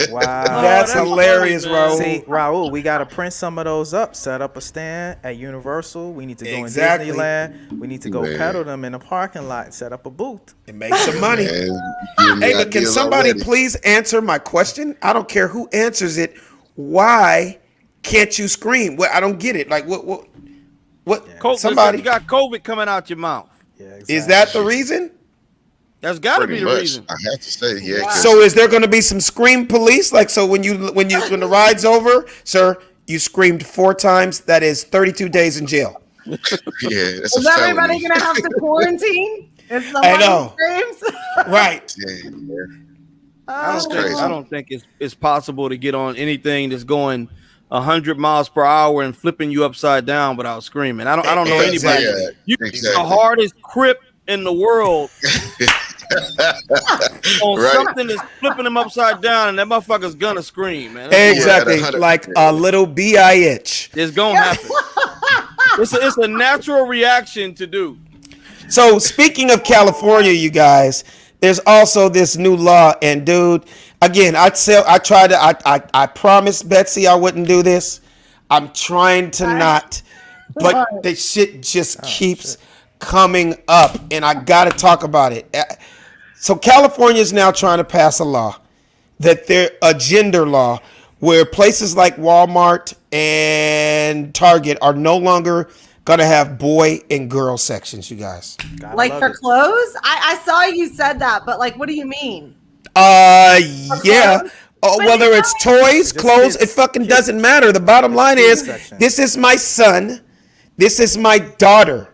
Wow. That's hilarious, funny, man. Raul. See, Raul, we gotta print some of those up, set up a stand at Universal. We need to go Exactly. in Disneyland. We need to go Man. peddle them in a parking lot, set up a booth. It makes some money. And you getting Hey, the but can ideas somebody already. please answer my question? I don't care who answers it. Why can't you scream? Well, I don't get it. Like, what? Somebody, You got COVID coming out your mouth. Yeah, exactly. is that the reason? That's got to be Pretty the much, reason. I have to say, yeah. 'cause- So is there going to be some scream police? Like, so when the ride's over, sir, you screamed 4 times. That is 32 days in jail. yeah, it's Is a everybody felony. gonna have to quarantine? If I know. Screams? Right. Yeah. I crazy. don't think it's possible to get on anything that's going 100 miles per hour and flipping you upside down without screaming. I don't know anybody. Yeah, You can be exactly. the hardest crip in the world on Right. something that's flipping him upside down, and that motherfucker's gonna scream, man. Exactly. Yeah, that- Like a little bitch. It's gonna happen. It's a natural reaction to do. So speaking of California, you guys, there's also this new law, and dude, again, I promised Betsy I wouldn't do this. I'm trying to not, but the shit just keeps coming up, and I gotta talk about it. So California is now trying to pass a law a gender law where places like Walmart and Target are no longer gonna have boy and girl sections, you guys. Like for clothes? I saw you said that, but like, what do you mean? Yeah. Oh, But whether it's toys, clothes, it fucking doesn't matter. The bottom line is, this is my son. This is my daughter.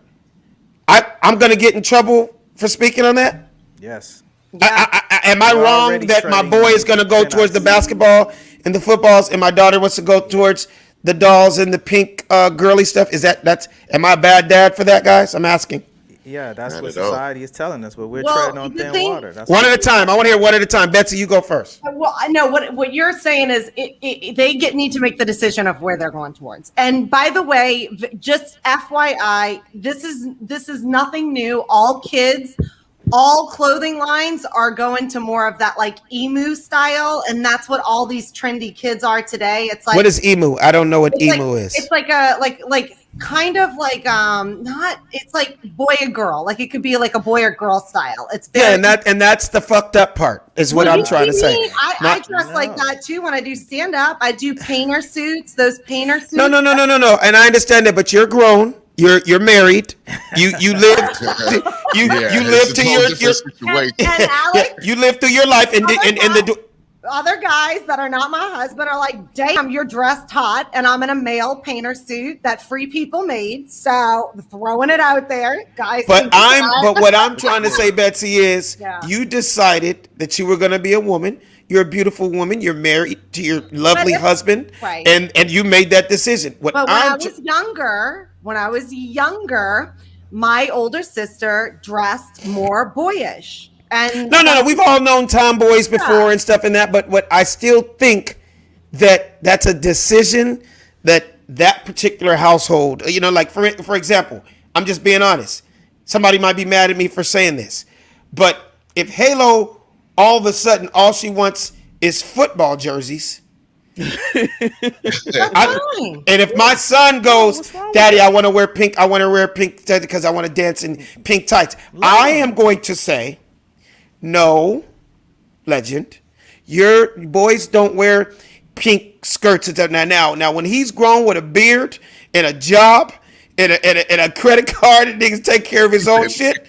I'm gonna get in trouble for speaking on that. Yes. Am I You're wrong already that my treading boy is gonna go thin towards the ice. basketball and the footballs, and my daughter wants to go towards the dolls and the pink girly stuff? Am I a bad dad for that, guys? I'm asking. Yeah, that's Not what at all. society is telling us, but we're Well, treading on the thin thing- water. That's One at a time. I want to hear one at a time. Betsy, you go first. Well, I know what you're saying is they need to make the decision of where they're going towards. And by the way, just FYI, this is nothing new. All kids, all clothing lines are going to more of that like emu style, and that's what all these trendy kids are today. It's like, What is emu? I don't know what it's emu like, is. It's like a like kind of like not. It's like boy or girl. Like it could be like a boy or girl style. It's Yeah, very, and that's the fucked up part is what I'm trying to say. I Not- dress like that too when I do stand up. I do painter suits. Those painter suits. No. And I understand that, but you're grown. You're married. You lived. You lived to your And Alex, you lived through your life, and other guys that are not my husband are like, damn, you're dressed hot, and I'm in a male painter suit that Free People made. So throwing it out there, guys. But what I'm trying to say, Betsy, is Yeah. you decided that you were going to be a woman. You're a beautiful woman. You're married to your lovely husband, right. and you made that decision. But when I was younger, my older sister dressed more boyish. And No. We've all known tomboys before and stuff and that, but what I still think that's a decision that particular household, like for example, I'm just being honest. Somebody might be mad at me for saying this, but if Halo all of a sudden all she wants is football jerseys. And if my son goes, Daddy, I want to wear pink because I want to dance in pink tights, I am going to say, no, Legend, your boys don't wear pink skirts. Now, when he's grown with a beard and a job and a credit card and niggas take care of his own shit,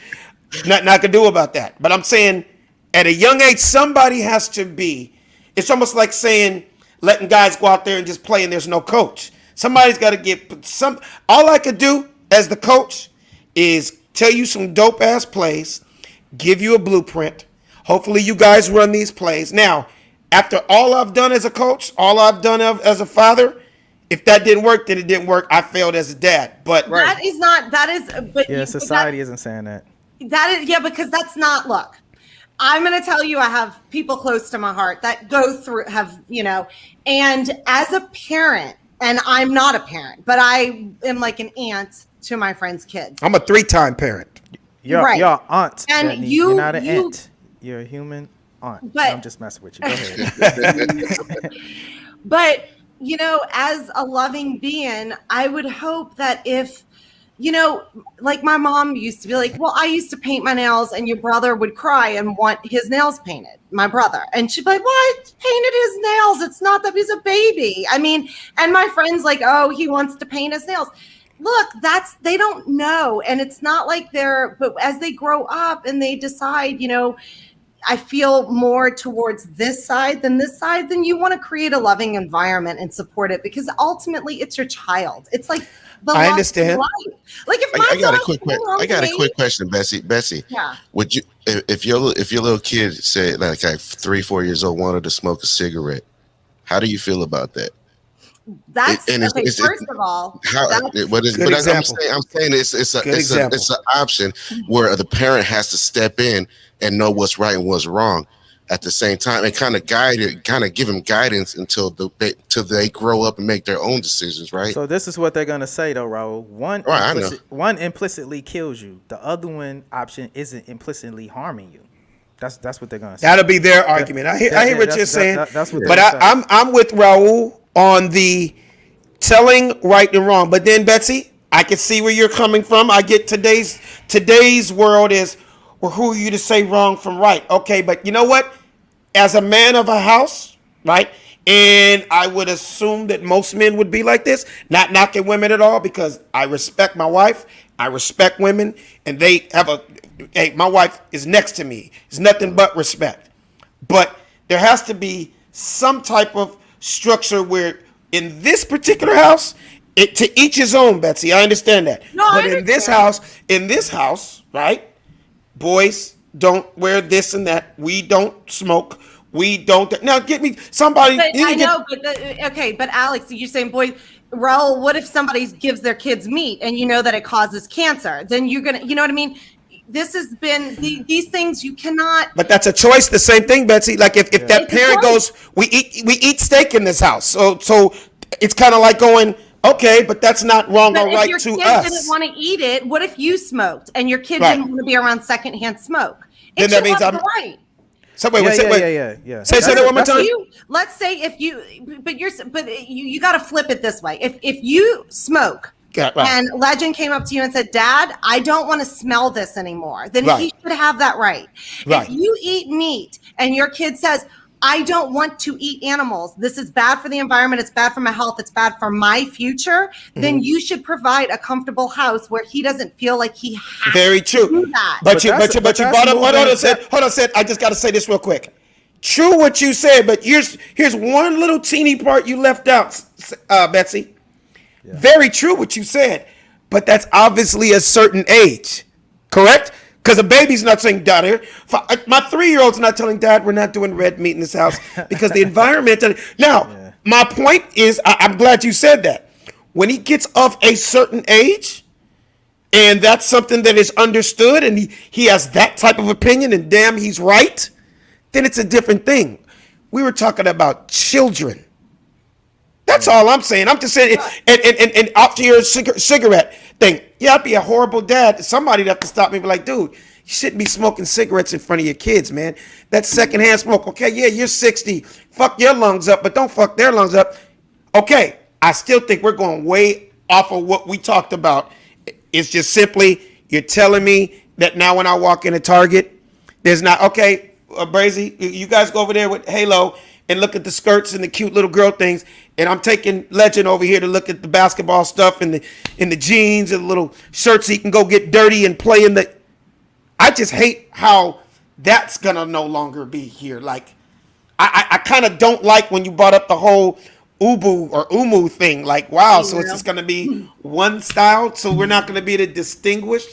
nothing I can do about that. But I'm saying at a young age, somebody has to be. It's almost like saying letting guys go out there and just play and there's no coach. Somebody's got to get some. All I could do as the coach is tell you some dope ass plays, give you a blueprint. Hopefully you guys run these plays. Now, after all I've done as a coach, all I've done as a father, if that didn't work, then it didn't work. I failed as a dad. But that is not. That is. But yeah, society isn't saying that. That is because that's not. Look, I'm going to tell you, I have people close to my heart that go through, and as a parent, and I'm not a parent, but I am like an aunt to my friends' kids. I'm a 3-time parent. You're aunt. And Brittany. You're not an aunt. You're a human aunt. But I'm just messing with you. Go ahead. But, as a loving being, I would hope that if, like my mom used to be like, well, I used to paint my nails and your brother would cry and want his nails painted, my brother. And she'd be like, well, I painted his nails. It's not that he's a baby. I mean, and my friend's like, oh, he wants to paint his nails. Look, they don't know. And it's not like but as they grow up and they decide, I feel more towards this side than this side, then you want to create a loving environment and support it because ultimately it's your child. It's like I understand. Like if I got a quick question, Bessie. Yeah. Would you, if your little kid said like 3-4 years old wanted to smoke a cigarette, how do you feel about that? First of all, I'm saying it's an option where the parent has to step in and know what's right and what's wrong at the same time and kind of give them guidance until they grow up and make their own decisions, right? So this is what they're gonna say though, Raul. One implicitly kills you. The other one option isn't implicitly harming you. That's what they're gonna say. That'll be their argument. I hear what you're saying. That's what but I'm with Raul on the telling right and wrong. But then Betsy, I can see where you're coming from. I get today's world is, well, who are you to say wrong from right? Okay, but you know what? As a man of a house, right? And I would assume that most men would be like this, not knocking women at all, because I respect my wife. I respect women, and my wife is next to me. It's nothing but respect. But there has to be some type of structure where in this particular house, to each his own, Betsy. I understand that. In this house, right? Boys don't wear this and that. We don't smoke. We don't. Now get me somebody. But but Alex, you're saying, boy, Raul, what if somebody gives their kids meat and you know that it causes cancer? Then you're gonna, you know what I mean? This has been these things you cannot. But that's a choice. The same thing, Betsy. Like if that parent goes, we eat steak in this house. So it's kind of like going, okay, but that's not wrong or right to us. If your kid didn't want to eat it, what if you smoked and your kid didn't want to be around secondhand smoke? Then that means I'm right. So wait. Say that one more time. Let's say if you, but you got to flip it this way. If you smoke. Right. And Legend came up to you and said, Dad, I don't want to smell this anymore. Then he should have that right. If you eat meat and your kid says, I don't want to eat animals, this is bad for the environment, it's bad for my health, it's bad for my future, then you should provide a comfortable house where he doesn't feel like he has to do that. But you brought up, hold on, Seth. I just got to say this real quick. True what you said, but here's one little teeny part you left out, Betsy. Yeah. Very true what you said, but that's obviously a certain age, correct? Because a baby's not saying, Dad, my 3-year-old's not telling Dad we're not doing red meat in this house because the environment. Now, my point is, I'm glad you said that. When he gets of a certain age, and that's something that is understood, and he has that type of opinion, and damn, he's right, then it's a different thing. We were talking about children. That's all I'm saying. I'm just saying, and after your cigarette thing, yeah, I'd be a horrible dad. Somebody'd have to stop me and be like, dude, you shouldn't be smoking cigarettes in front of your kids, man. That's secondhand smoke. Okay, yeah, you're 60. Fuck your lungs up, but don't fuck their lungs up. Okay, I still think we're going way off of what we talked about. It's just simply, you're telling me that now when I walk in a Target, there's not, okay, Brazy, you guys go over there with Halo and look at the skirts and the cute little girl things, and I'm taking Legend over here to look at the basketball stuff and the jeans and the little shirts he can go get dirty and play in the. I just hate how that's gonna no longer be here. Like, I kind of don't like when you brought up the whole Ubu or Umu thing. Like, wow, so it's just gonna be one style, so we're not gonna be able to distinguish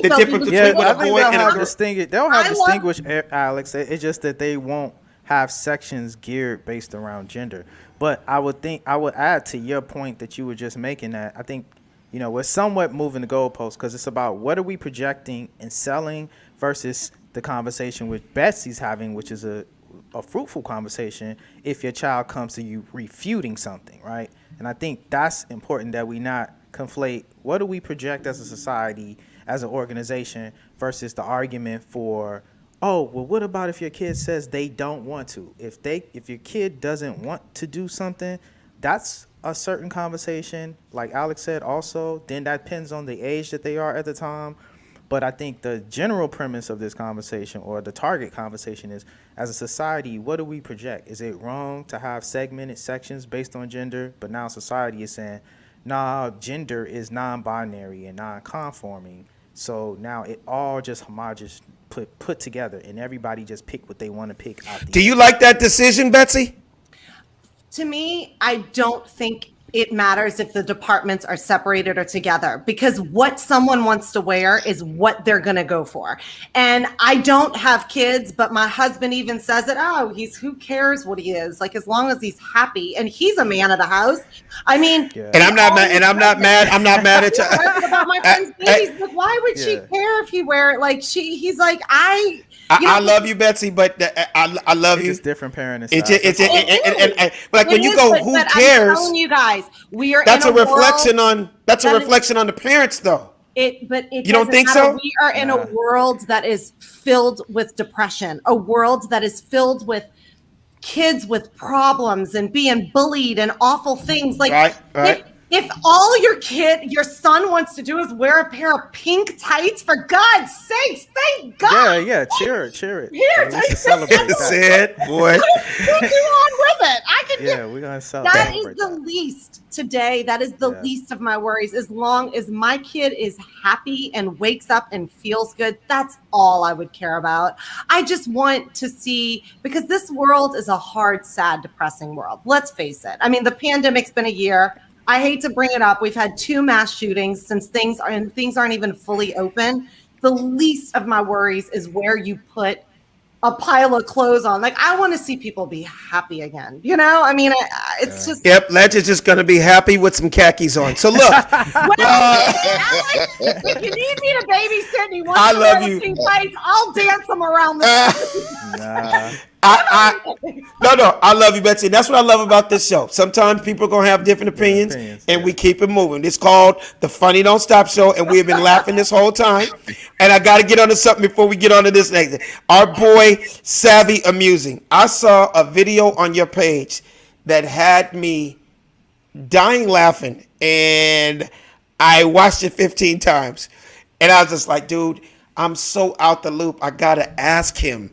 the difference between what a boy and a girl. They'll have distinguish, Alex. It's just that they won't have sections geared based around gender. But I would add to your point that you were just making, that I think, we're somewhat moving the goalposts, because it's about what are we projecting and selling versus the conversation which Betsy's having, which is a fruitful conversation if your child comes to you refuting something, right? And I think that's important, that we not conflate what do we project as a society, as an organization, versus the argument for, oh, well, what about if your kid says they don't want to? If your kid doesn't want to do something, that's a certain conversation. Like Alex said also, then that depends on the age that they are at the time. But I think the general premise of this conversation, or the target conversation, is, as a society, what do we project? Is it wrong to have segmented sections based on gender? But now society is saying, nah, gender is non-binary and non-conforming. So now it all just homogenous put together, and everybody just pick what they want to pick out. Do you like that decision, Betsy? To me, I don't think it matters if the departments are separated or together, because what someone wants to wear is what they're going to go for. And I don't have kids, but my husband even says it. Oh, who cares what he is? Like, as long as he's happy, and he's a man of the house. I mean, and I'm not mad. And I'm not mad. I'm not mad at you. About my friend's babies. Like, why would she care if he wear it? Like, he's like, I love you, Betsy, but I love you. It's different parenting. But when you go, who cares? I'm telling you guys, we are. That's in a reflection on. That's a reflection on the parents, though. You don't think so? We are in a world that is filled with depression, a world that is filled with kids with problems and being bullied and awful things. Like, right. If all your son wants to do is wear a pair of pink tights, for God's sakes, thank God. Yeah, cheer it. Here, celebrate that. Said, boy. We'll do on with it. We're gonna celebrate. That is the least today. That is the least of my worries. As long as my kid is happy and wakes up and feels good, that's all I would care about. I just want to see, because this world is a hard, sad, depressing world. Let's face it. I mean, the pandemic's been a year. I hate to bring it up. We've had 2 mass shootings since things aren't even fully open. The least of my worries is where you put a pile of clothes on. Like, I want to see people be happy again. I mean, it's just. Yep, Legend's just going to be happy with some khakis on. So look. If you need me to babysit and you want to wear the pink tights, I'll dance them around the No, I love you, Betsy. That's what I love about this show. Sometimes people are going to have different opinions, and we keep it moving. It's called the Funny Don't Stop Show, and we have been laughing this whole time. And I got to get onto something before we get onto this next. Our boy, Savvy Amusing. I saw a video on your page that had me dying laughing, and I watched it 15 times. And I was just like, dude, I'm so out the loop. I got to ask him.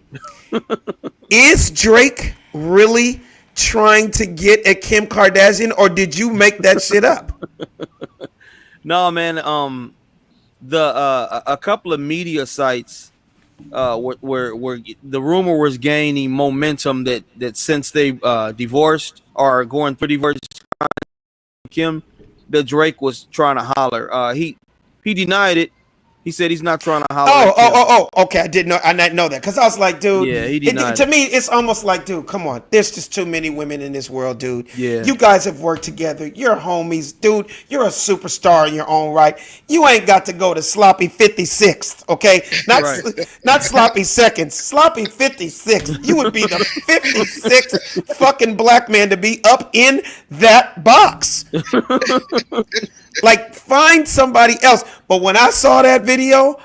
Is Drake really trying to get at Kim Kardashian, or did you make that shit up? No, man. A couple of media sites where the rumor was gaining momentum that since they divorced or going through divorce, Kim, that Drake was trying to holler. He denied it, He said he's not trying to holler. Okay. I didn't know that because I was like, dude. Yeah, he denied to me, it's almost like, dude, come on. There's just too many women in this world, dude. Yeah. You guys have worked together. You're homies, dude. You're a superstar in your own right. You ain't got to go to sloppy 56th, okay? Not sloppy seconds. Sloppy 56th. You would be the 56th fucking black man to be up in that box. Like, find somebody else. But when I saw that video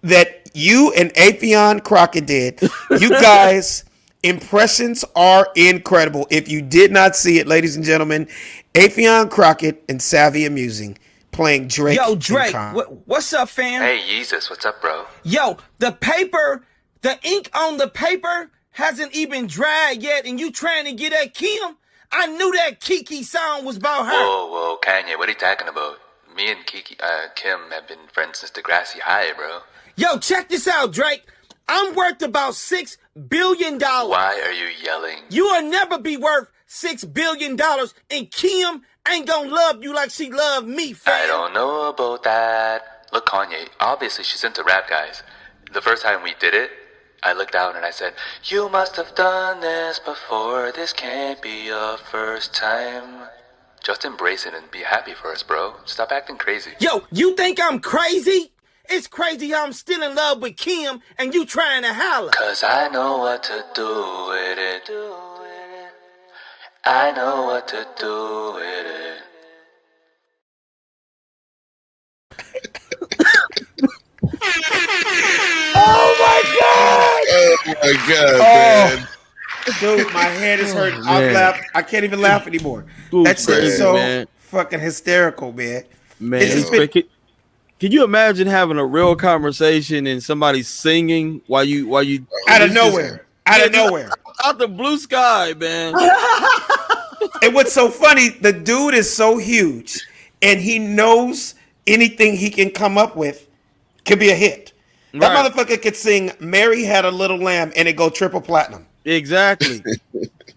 that you and Afion Crockett did, you guys, impressions are incredible. If you did not see it, ladies and gentlemen, Afion Crockett and Savvy Amusing playing Drake. Yo, Drake, what's up, fam? Hey, Jesus, what's up, bro? Yo, the ink on the paper hasn't even dried yet, and you trying to get at Kim? I knew that Kiki song was about her. Whoa, Kanye, what are you talking about? Me and Kim have been friends since Degrassi High, bro. Yo, check this out, Drake. I'm worth about $6 billion. Why are you yelling? You will never be worth $6 billion, and Kim ain't gonna love you like she loved me, fam. I don't know about that. Look, Kanye, obviously she's into rap, guys. The first time we did it, I looked down and I said, you must have done this before. This can't be your first time. Just embrace it and be happy for us, bro. Stop acting crazy. Yo, you think I'm crazy? It's crazy how I'm still in love with Kim and you trying to holler. Cause I know what to do with it. I know what to do with it. Oh my god, man. Dude, my head is hurting. I can't even laugh anymore. That's so fucking hysterical, man. Can you imagine having a real conversation and somebody singing while you out of nowhere, out the blue sky, man? And what's so funny, the dude is so huge, and he knows anything he can come up with could be a hit. That motherfucker could sing "Mary Had a Little Lamb" and it go triple platinum. Exactly.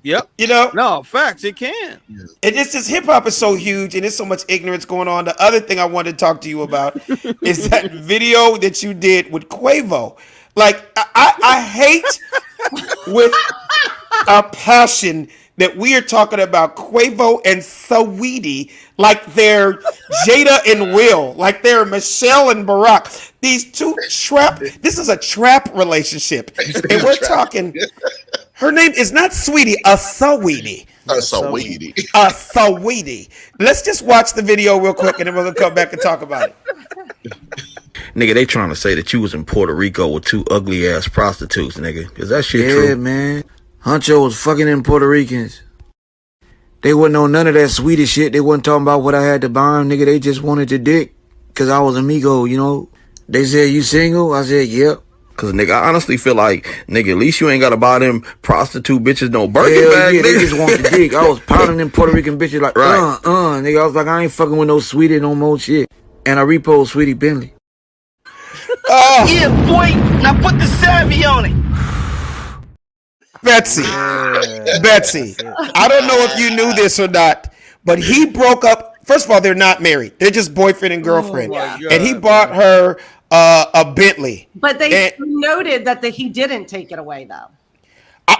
Yep. You know? No, facts, it can. And it's just hip hop is so huge and there's so much ignorance going on. The other thing I wanted to talk to you about is that video that you did with Quavo. Like, I hate with a passion that we are talking about Quavo and Saweetie like they're Jada and Will, like they're Michelle and Barack. These two this is a trap relationship. And we're talking, her name is not Sweetie, a Saweetie. A Saweetie. A Saweetie. Let's just watch the video real quick and then we're going to come back and talk about it. Nigga, they trying to say that you was in Puerto Rico with two ugly ass prostitutes, nigga. Is that shit true? Yeah, man. Huncho was fucking in Puerto Ricans. They wasn't on none of that Swedish shit. They wasn't talking about what I had to buy them, nigga. They just wanted the dick. Cause I was amigo, you know. They said, you single? I said, yep. Cause nigga, I honestly feel like, nigga, at least you ain't gotta buy them prostitute bitches no Birkin bag, yeah, nigga. they just want the dick. I was pounding them Puerto Rican bitches like, nigga. I was like, I ain't fucking with no Sweetie no more shit. And I repoed Sweetie Bentley. Yeah, boy. Now put the savvy on it. Betsy, I don't know if you knew this or not, but he broke up. First of all, they're not married. They're just boyfriend and girlfriend. God, and he bought her a Bentley. But they noted that he didn't take it away, though.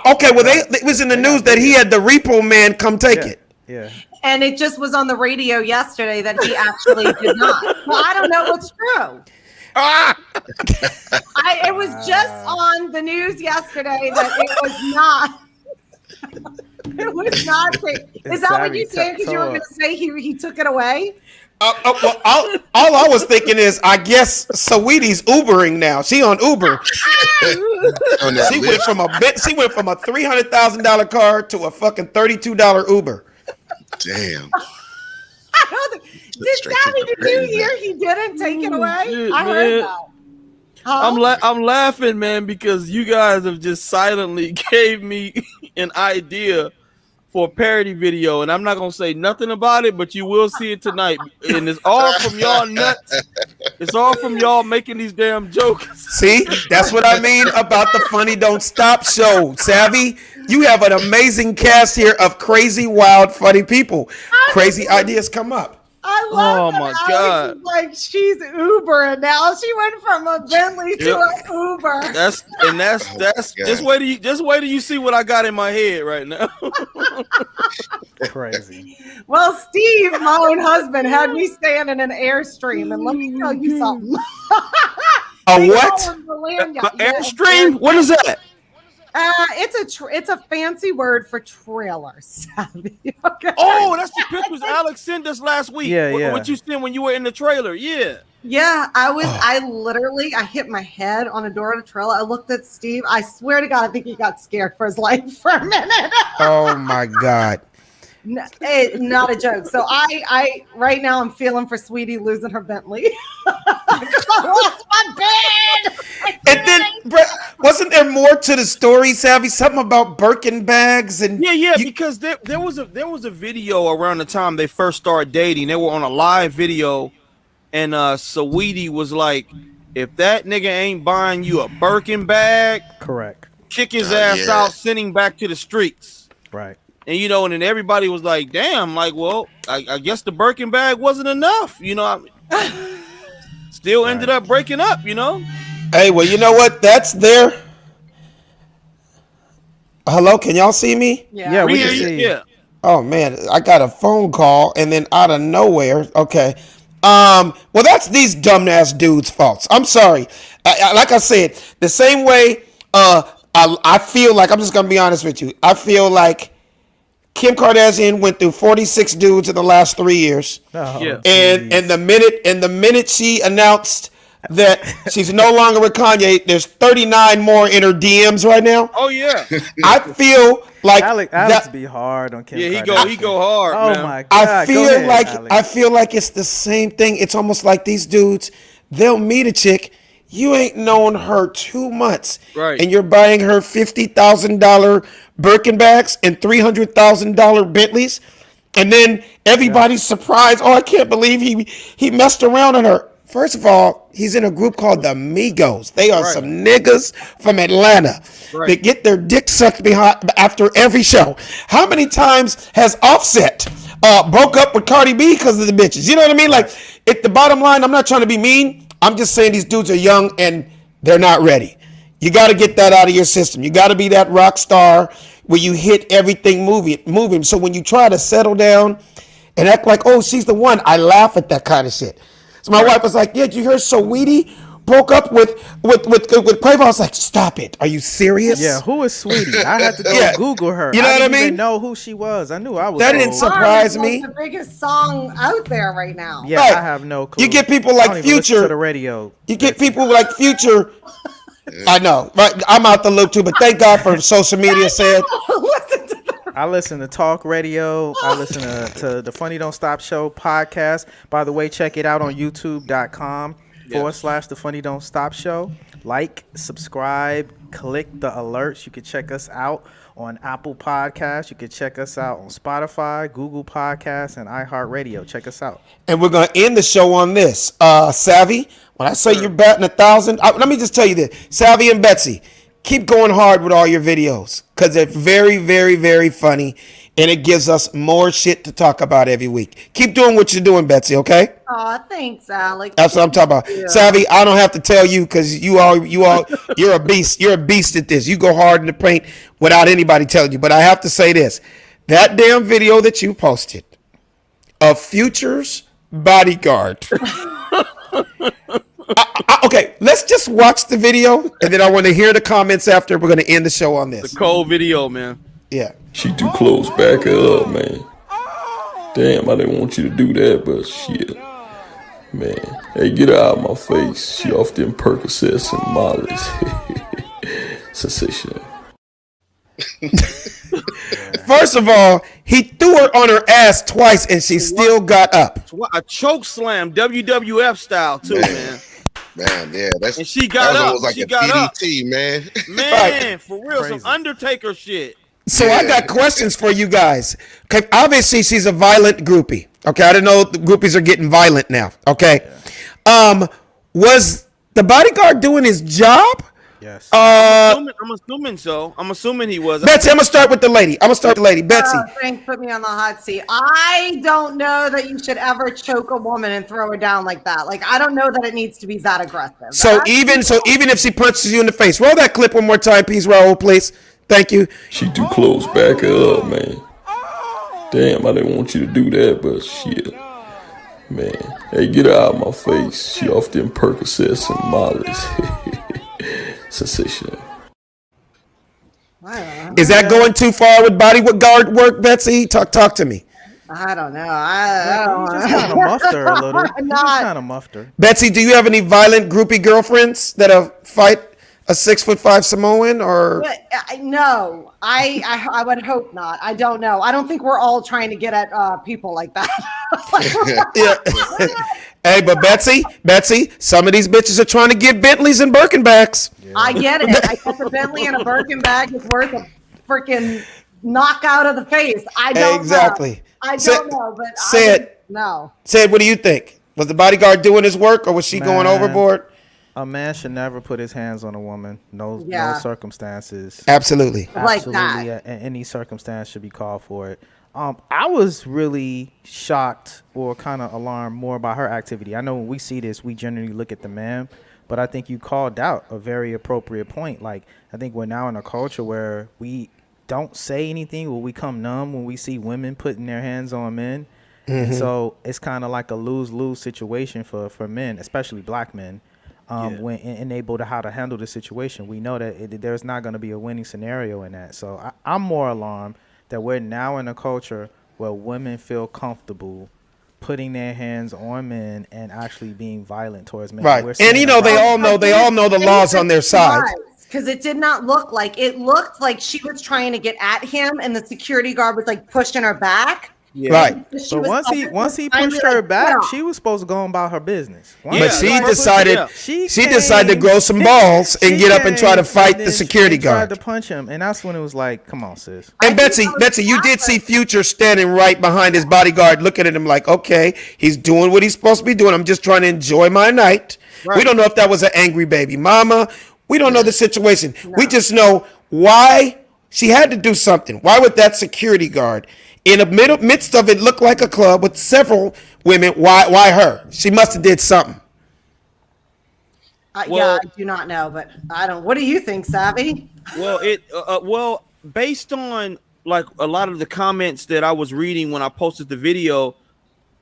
Okay, well, it was in the news that he had the repo man come take it. Yeah. And it just was on the radio yesterday that he actually did not. Well, I don't know what's true. It was just on the news yesterday that it was not. It was not. Is that what you said? Because you were going to say he took it away? Well, all I was thinking is, I guess Saweetie's Ubering now. She on Uber. She went from a $300,000 car to a fucking $32 Uber. Damn. Did you hear he didn't take it away? Shit, I heard that. Huh? I'm laughing, man, because you guys have just silently gave me an idea for a parody video, and I'm not gonna say nothing about it, but you will see it tonight. And it's all from y'all nuts. It's all from y'all making these damn jokes. See, that's what I mean about the Funny Don't Stop show. Savvy, you have an amazing cast here of crazy, wild, funny people. Crazy ideas come up. I love Oh that my Alwx God. is like she's Ubering now. She went from a Bentley to an Uber. That's just wait till you see what I got in my head right now. Crazy. Well, Steve, my own husband, had me staying in an Airstream, and let me tell you something. A what? Airstream? What is that? It's a fancy word for trailer. Savvy. Okay. Oh, that's the pictures Alwx sent us last week. Yeah. What you sent when you were in the trailer? Yeah. Yeah, I hit my head on a door of the trailer. I looked at Steve. I swear to God, I think he got scared for his life for a minute. Oh my God. Not a joke. So I right now I'm feeling for Sweetie losing her Bentley. I lost my bed. And then, wasn't there more to the story, Savvy? Something about Birkin bags and because there was a video around the time they first started dating. They were on a live video, and Saweetie was like, "If that nigga ain't buying you a Birkin bag, correct, kick his ass out, send him back to the streets." Right. And and then everybody was like, "Damn, like, well, I guess the Birkin bag wasn't enough." Still ended up breaking up. Hey, well, you know what? That's there. Hello, can y'all see me? Yeah, we can see you. Yeah. Oh man, I got a phone call and then out of nowhere. Okay. Well, that's these dumbass dudes' faults. I'm sorry. Like I said, the same way. I feel like, I'm just gonna be honest with you. I feel like Kim Kardashian went through 46 dudes in the last 3 years. And the minute she announced that she's no longer with Kanye, there's 39 more in her DMs right now. Oh yeah. I feel like Alwx be hard on Kim Kardashian. he go hard. Oh man. my God. I feel like it's the same thing. It's almost like these dudes, they'll meet a chick. You ain't known her 2 months, right? And you're buying her $50,000 Birkin bags and $300,000 Bentleys, and then everybody's surprised. Oh, I can't believe he messed around on her. First of all, he's in a group called the Migos. They are some niggas from Atlanta that get their dick sucked behind after every show. How many times has Offset broke up with Cardi B because of the bitches? You know what I mean? Like, at the bottom line, I'm not trying to be mean. I'm just saying these dudes are young and they're not ready. You got to get that out of your system. You got to be that rock star where you hit everything moving. So when you try to settle down and act like, oh, she's the one, I laugh at that kind of shit. So my wife was like, yeah, did you hear Saweetie broke up with Quavo? I was like, stop it. Are you serious? Yeah, who is Sweetie? I had to go Google her. You know what I mean? I didn't even know who she was. I knew I was. That didn't surprise me. The biggest song out there right now. Yeah, I have no clue. You get people like Future. To the radio. You get people like Future. I know, right? I'm out the loop too, but thank God for social media said. I listen to talk radio. I listen to the Funny Don't Stop Show podcast. By the way, check it out on youtube.com/The Funny Don't Stop Show. Like, subscribe, click the alerts. You can check us out on Apple Podcasts. You can check us out on Spotify, Google Podcasts, and iHeartRadio. Check us out. And we're going to end the show on this. Savvy, when I say you're batting 1,000, let me just tell you this. Savvy and Betsy, keep going hard with all your videos because they're very, very, very funny, and it gives us more shit to talk about every week. Keep doing what you're doing, Betsy, okay? Oh, thanks, Alwx. That's what I'm talking about. Yeah. Savvy, I don't have to tell you because you're a beast. You're a beast at this. You go hard in the paint without anybody telling you. But I have to say this. That damn video that you posted of Future's bodyguard. Okay, let's just watch the video, and then I want to hear the comments after. We're going to end the show on this. The cold video, man. Yeah. She too close. Back her up, man. Damn, I didn't want you to do that, but shit. Man, hey, get her out of my face. She off them Percocets and Molly's. Sensational. First of all, he threw her on her ass twice, and she still got up. A choke slam, WWF style too, man. Man, yeah, and she got up. Like she a got DDT, up, man. Man, for real, crazy. Some Undertaker shit. So I got questions for you guys. Okay, obviously she's a violent groupie. Okay, I didn't know the groupies are getting violent now. Okay, was the bodyguard doing his job, Yes. I'm assuming so. I'm assuming he was. Betsy, I'm gonna start with the lady. Betsy. Frank put me on the hot seat. I don't know that you should ever choke a woman and throw her down like that. Like, I don't know that it needs to be that aggressive. So even if she punches you in the face, roll that clip one more time, please, Raul, please. Thank you. She too close. Back her up, man. Damn, I didn't want you to do that, but shit. Man, hey, get her out of my face. She off them Percocets and Molly's. Sensational. Is that going too far with bodyguard work, Betsy? Talk to me. I don't know. I don't just kind of muffed her a little. Just kind of muffed her. Betsy, do you have any violent groupie girlfriends that'll fight a 6'5" Samoan or? No, I would hope not. I don't know. I don't think we're all trying to get at people like that. Yeah. Hey, but Betsy, some of these bitches are trying to get Bentleys and Birkenbacks. Yeah. I get it. I get the Bentley and a Birkin bag is worth a freaking knockout of the face. I don't exactly. know. I don't know, but no. Said, what do you think? Was the bodyguard doing his work, or was she going overboard? A man should never put his hands on a woman. No circumstances. Absolutely. Like that. Any circumstance should be called for it. I was really shocked or kind of alarmed more by her activity. I know when we see this, we generally look at the man, but I think you called out a very appropriate point. Like, I think we're now in a culture where we don't say anything, or we come numb when we see women putting their hands on men. And so it's kind of like a lose-lose situation for men, especially black men, when able to how to handle the situation. We know that there's not going to be a winning scenario in that. So I'm more alarmed that we're now in a culture where women feel comfortable putting their hands on men and actually being violent towards men. Right. And they all know the laws on their side. Because it did not look like it looked like she was trying to get at him, and the security guard was like pushing her back. Yeah. Right. So once he pushed her back, she was supposed to go about her business. But she decided to grow some balls and get up and try to fight the security guard. Tried to punch him, and that's when it was like, "Come on, sis." And Betsy, you did see Future standing right behind his bodyguard, looking at him like, "Okay, he's doing what he's supposed to be doing. I'm just trying to enjoy my night." Right. We don't know if that was an angry baby mama. We don't know the situation. No. We just know why she had to do something. Why would that security guard, in the midst of it, look like a club with several women? Why her? She must have did something. I do not know, but I don't. What do you think, Savvy? Well, based on like a lot of the comments that I was reading when I posted the video,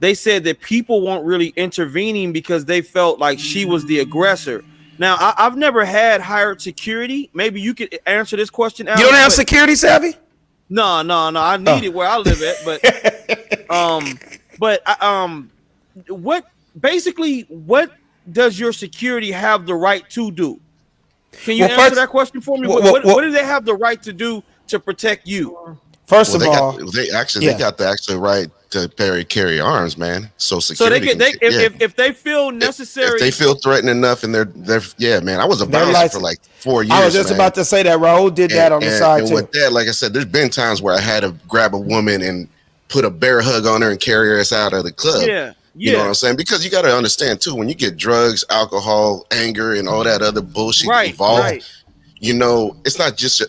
they said that people weren't really intervening because they felt like she was the aggressor. Now, I've never had hired security. Maybe you could answer this question, Alex. You don't have security, Savvy? No. I need it where I live at, what does your security have the right to do? Can you answer that question for me? What do they have the right to do to protect you? First of all, they got the actual right to carry arms, man. So security. If they feel necessary, if they feel threatened enough, and they're man. I was a bouncer for like 4 years. I was just about to say that Raul did that on the side too. With that, like I said, there's been times where I had to grab a woman and put a bear hug on her and carry her out of the club. Yeah. You know what I'm saying? Because you got to understand too, when you get drugs, alcohol, anger, and all that other bullshit involved. You know, that's not just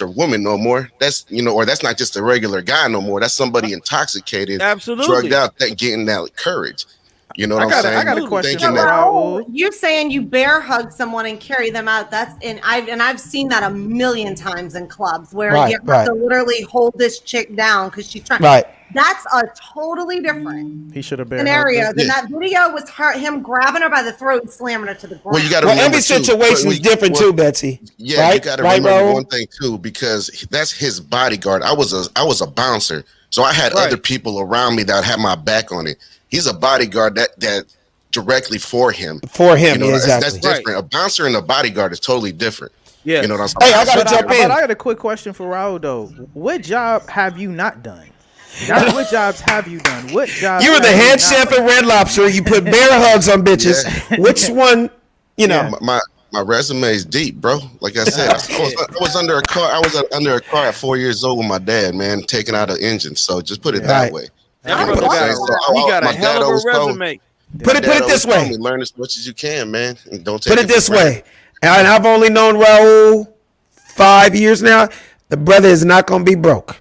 a woman no more. That's or that's not just a regular guy no more. That's somebody intoxicated, drugged out, getting that courage. You know what I'm saying? I got a question. You saying you bear hug someone and carry them out? I've seen that a million times in clubs where you have to literally hold this chick down because she's trying. Right. That's a totally different scenario. Then that video was him grabbing her by the throat and slamming her to the ground. Well, you got to remember every situation is different too, Betsy. Yeah, you got to remember one thing too, because that's his bodyguard. I was a bouncer, so I had other people around me that had my back on it. He's a bodyguard that directly for him. Exactly. That's different. A bouncer and a bodyguard is totally different. Yeah. You know what I'm saying? Hey, I gotta jump in. I got a quick question for Raul though. What job have you not done? What jobs have you done? What jobs? You were the head chef at Red Lobster. You put bear hugs on bitches. Yeah. Which one? My resume is deep, bro. Like I said, I was under a car. I was under a car at 4 years old with my dad, man, taking out an engine. So just put it that way. He got a hell of a resume. Put it this way. Learn as much as you can, man. And don't take it this way. And I've only known Raul 5 years now. The brother is not going to be broke.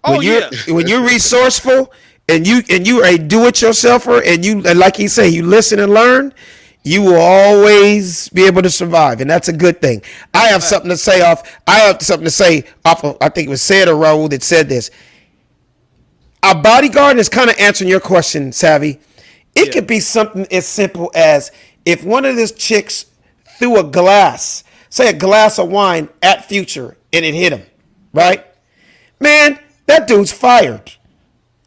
When you're resourceful and you are a do-it-yourselfer and you, like he say, you listen and learn, you will always be able to survive, and that's a good thing. I have something to say off of, I think it was Sid or Raul that said this. A bodyguard is kind of answering your question, Savvy. It could be something as simple as if one of these chicks threw a glass, say a glass of wine at Future, and it hit him, right? Man, that dude's fired.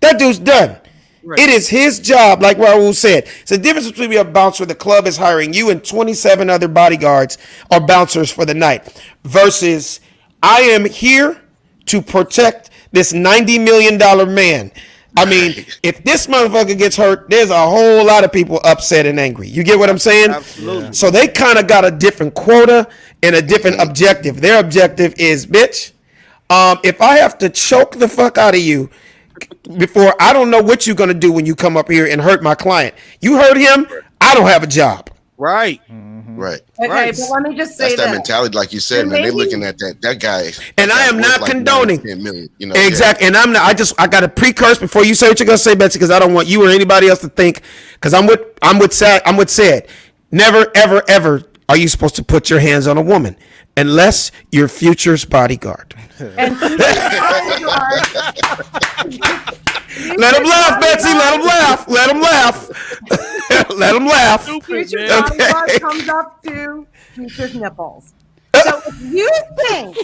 That dude's done. Right. It is his job, like Raul said. It's the difference between a bouncer, the club is hiring you and 27 other bodyguards or bouncers for the night, versus I am here to protect this $90 million man. I mean, if this motherfucker gets hurt, there's a whole lot of people upset and angry. You get what I'm saying? Absolutely. So they kind of got a different quota and a different objective. Their objective is, bitch, if I have to choke the fuck out of you before, I don't know what you're going to do when you come up here and hurt my client. You hurt him, I don't have a job. Right. Right. Okay, Right. but let me just say That's that mentality, like you said, man. They're looking at that guy. And I am not condoning. 10 million, you know, Exactly. And I'm not. I got to precurse before you say what you're gonna say, Betsy, because I don't want you or anybody else to think. Because I'm with Sid. Never, ever, ever are you supposed to put your hands on a woman unless you're Future's bodyguard. And Let him laugh, Betsy. Let him laugh. Let him laugh. Let him laugh. Future's bodyguard comes up to Future's nipples. So if you think...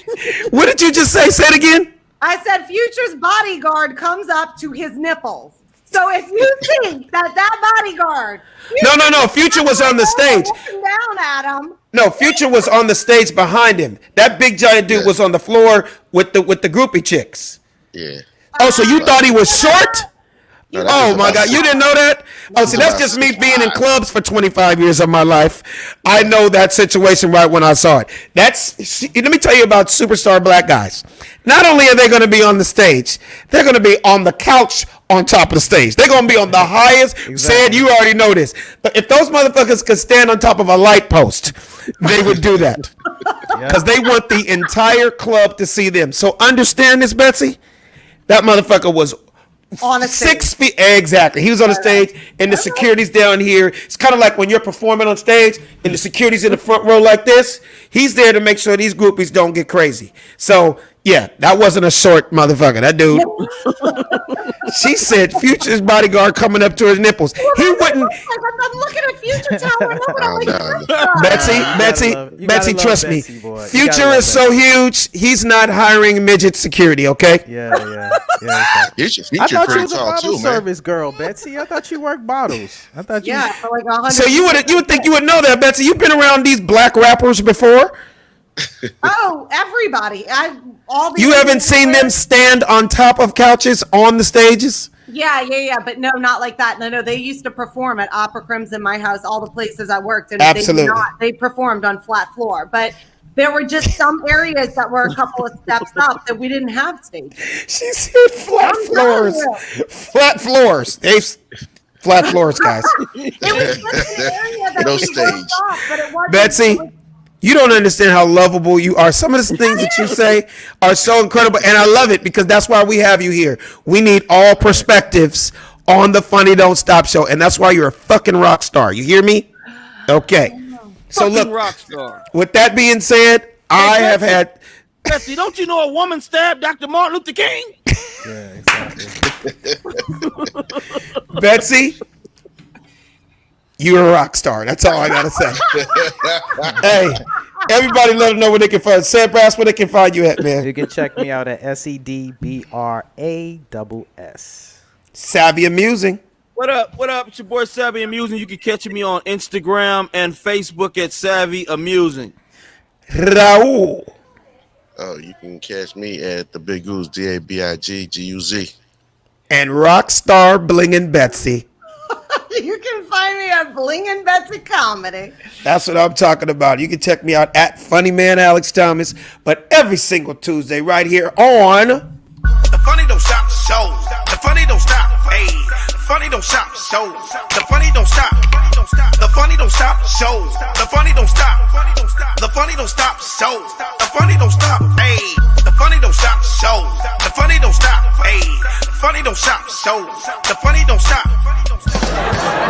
What did you just say? Say it again. I said Future's bodyguard comes up to his nipples. So if you think that bodyguard... No. Future was on the stage. Down at him. No, Future was on the stage behind him. That big giant dude was on the floor with the groupie chicks. Yeah. Oh, so you thought he was short? No, oh my God, you didn't know that? Oh, see, that's just me being in clubs for 25 years of my life. I know that situation right when I saw it. Let me tell you about superstar black guys. Not only are they going to be on the stage, they're going to be on the couch on top of the stage. They're going to be on the highest. Exactly. Said you already know this. But if those motherfuckers could stand on top of a light post, they would do that. Because they want the entire club to see them. So understand this, Betsy. That motherfucker was on a 6 feet. Exactly. He was on the stage and the security's down here. It's kind of like when you're performing on stage and the security's in the front row like this. He's there to make sure these groupies don't get crazy. So, yeah, that wasn't a short motherfucker. That dude. She said Future's bodyguard coming up to his nipples. He wouldn't. I'm looking at Future Tower. Betsy, trust me. Future is so huge, he's not hiring midget security, okay? Yeah. Future I thought you pretty was a tall bottle too, service girl, Betsy. I thought you worked bottles. I thought you. Yeah, for like 100. So you would think you would know that, Betsy. You've been around these black rappers before. Oh, everybody! You haven't seen them stand on top of couches on the stages? Yeah, but no, not like that. No, they used to perform at Opera Crimson, my house, all the places I worked, and absolutely, they performed on flat floor. But there were just some areas that were a couple of steps up that we didn't have stages. She said flat floors. Flat floors. Flat floors, guys. It was just an area that no we stage. worked off, but it wasn't. Betsy, you don't understand how lovable you are. Some of the things that you say are so incredible, and I love it because that's why we have you here. We need all perspectives on the Funny Don't Stop show, and that's why you're a fucking rock star. You hear me? Okay. So look, rock star. With that being said, I have had. Betsy, don't you know a woman stabbed Dr. Martin Luther King? Yeah, exactly. Betsy, you're a rock star. That's all I gotta say. Hey, everybody, let them know where they can find Sam Brass. Where they can find you at, man. You can check me out at SEDBRASS. Savvy Amusing. What up? It's your boy Savvy Amusing. You can catch me on Instagram and Facebook at Savvy Amusing. Raul. Oh, you can catch me at the Big Goose, DABIGGUZ. And Rockstar Blingin' Betsy. You can find me at Blingin' Betsy Comedy. That's what I'm talking about. You can check me out at Funny Man Alex Thomas, but every single Tuesday right here on The Funny Don't Stop Show. The Funny Don't Stop. Hey. funny don't stop. So the funny don't stop. The funny don't stop. So the funny don't stop. The funny don't stop. So the funny don't stop. Hey, the funny don't stop. So the funny don't stop. Hey, the funny don't stop. So the funny don't stop.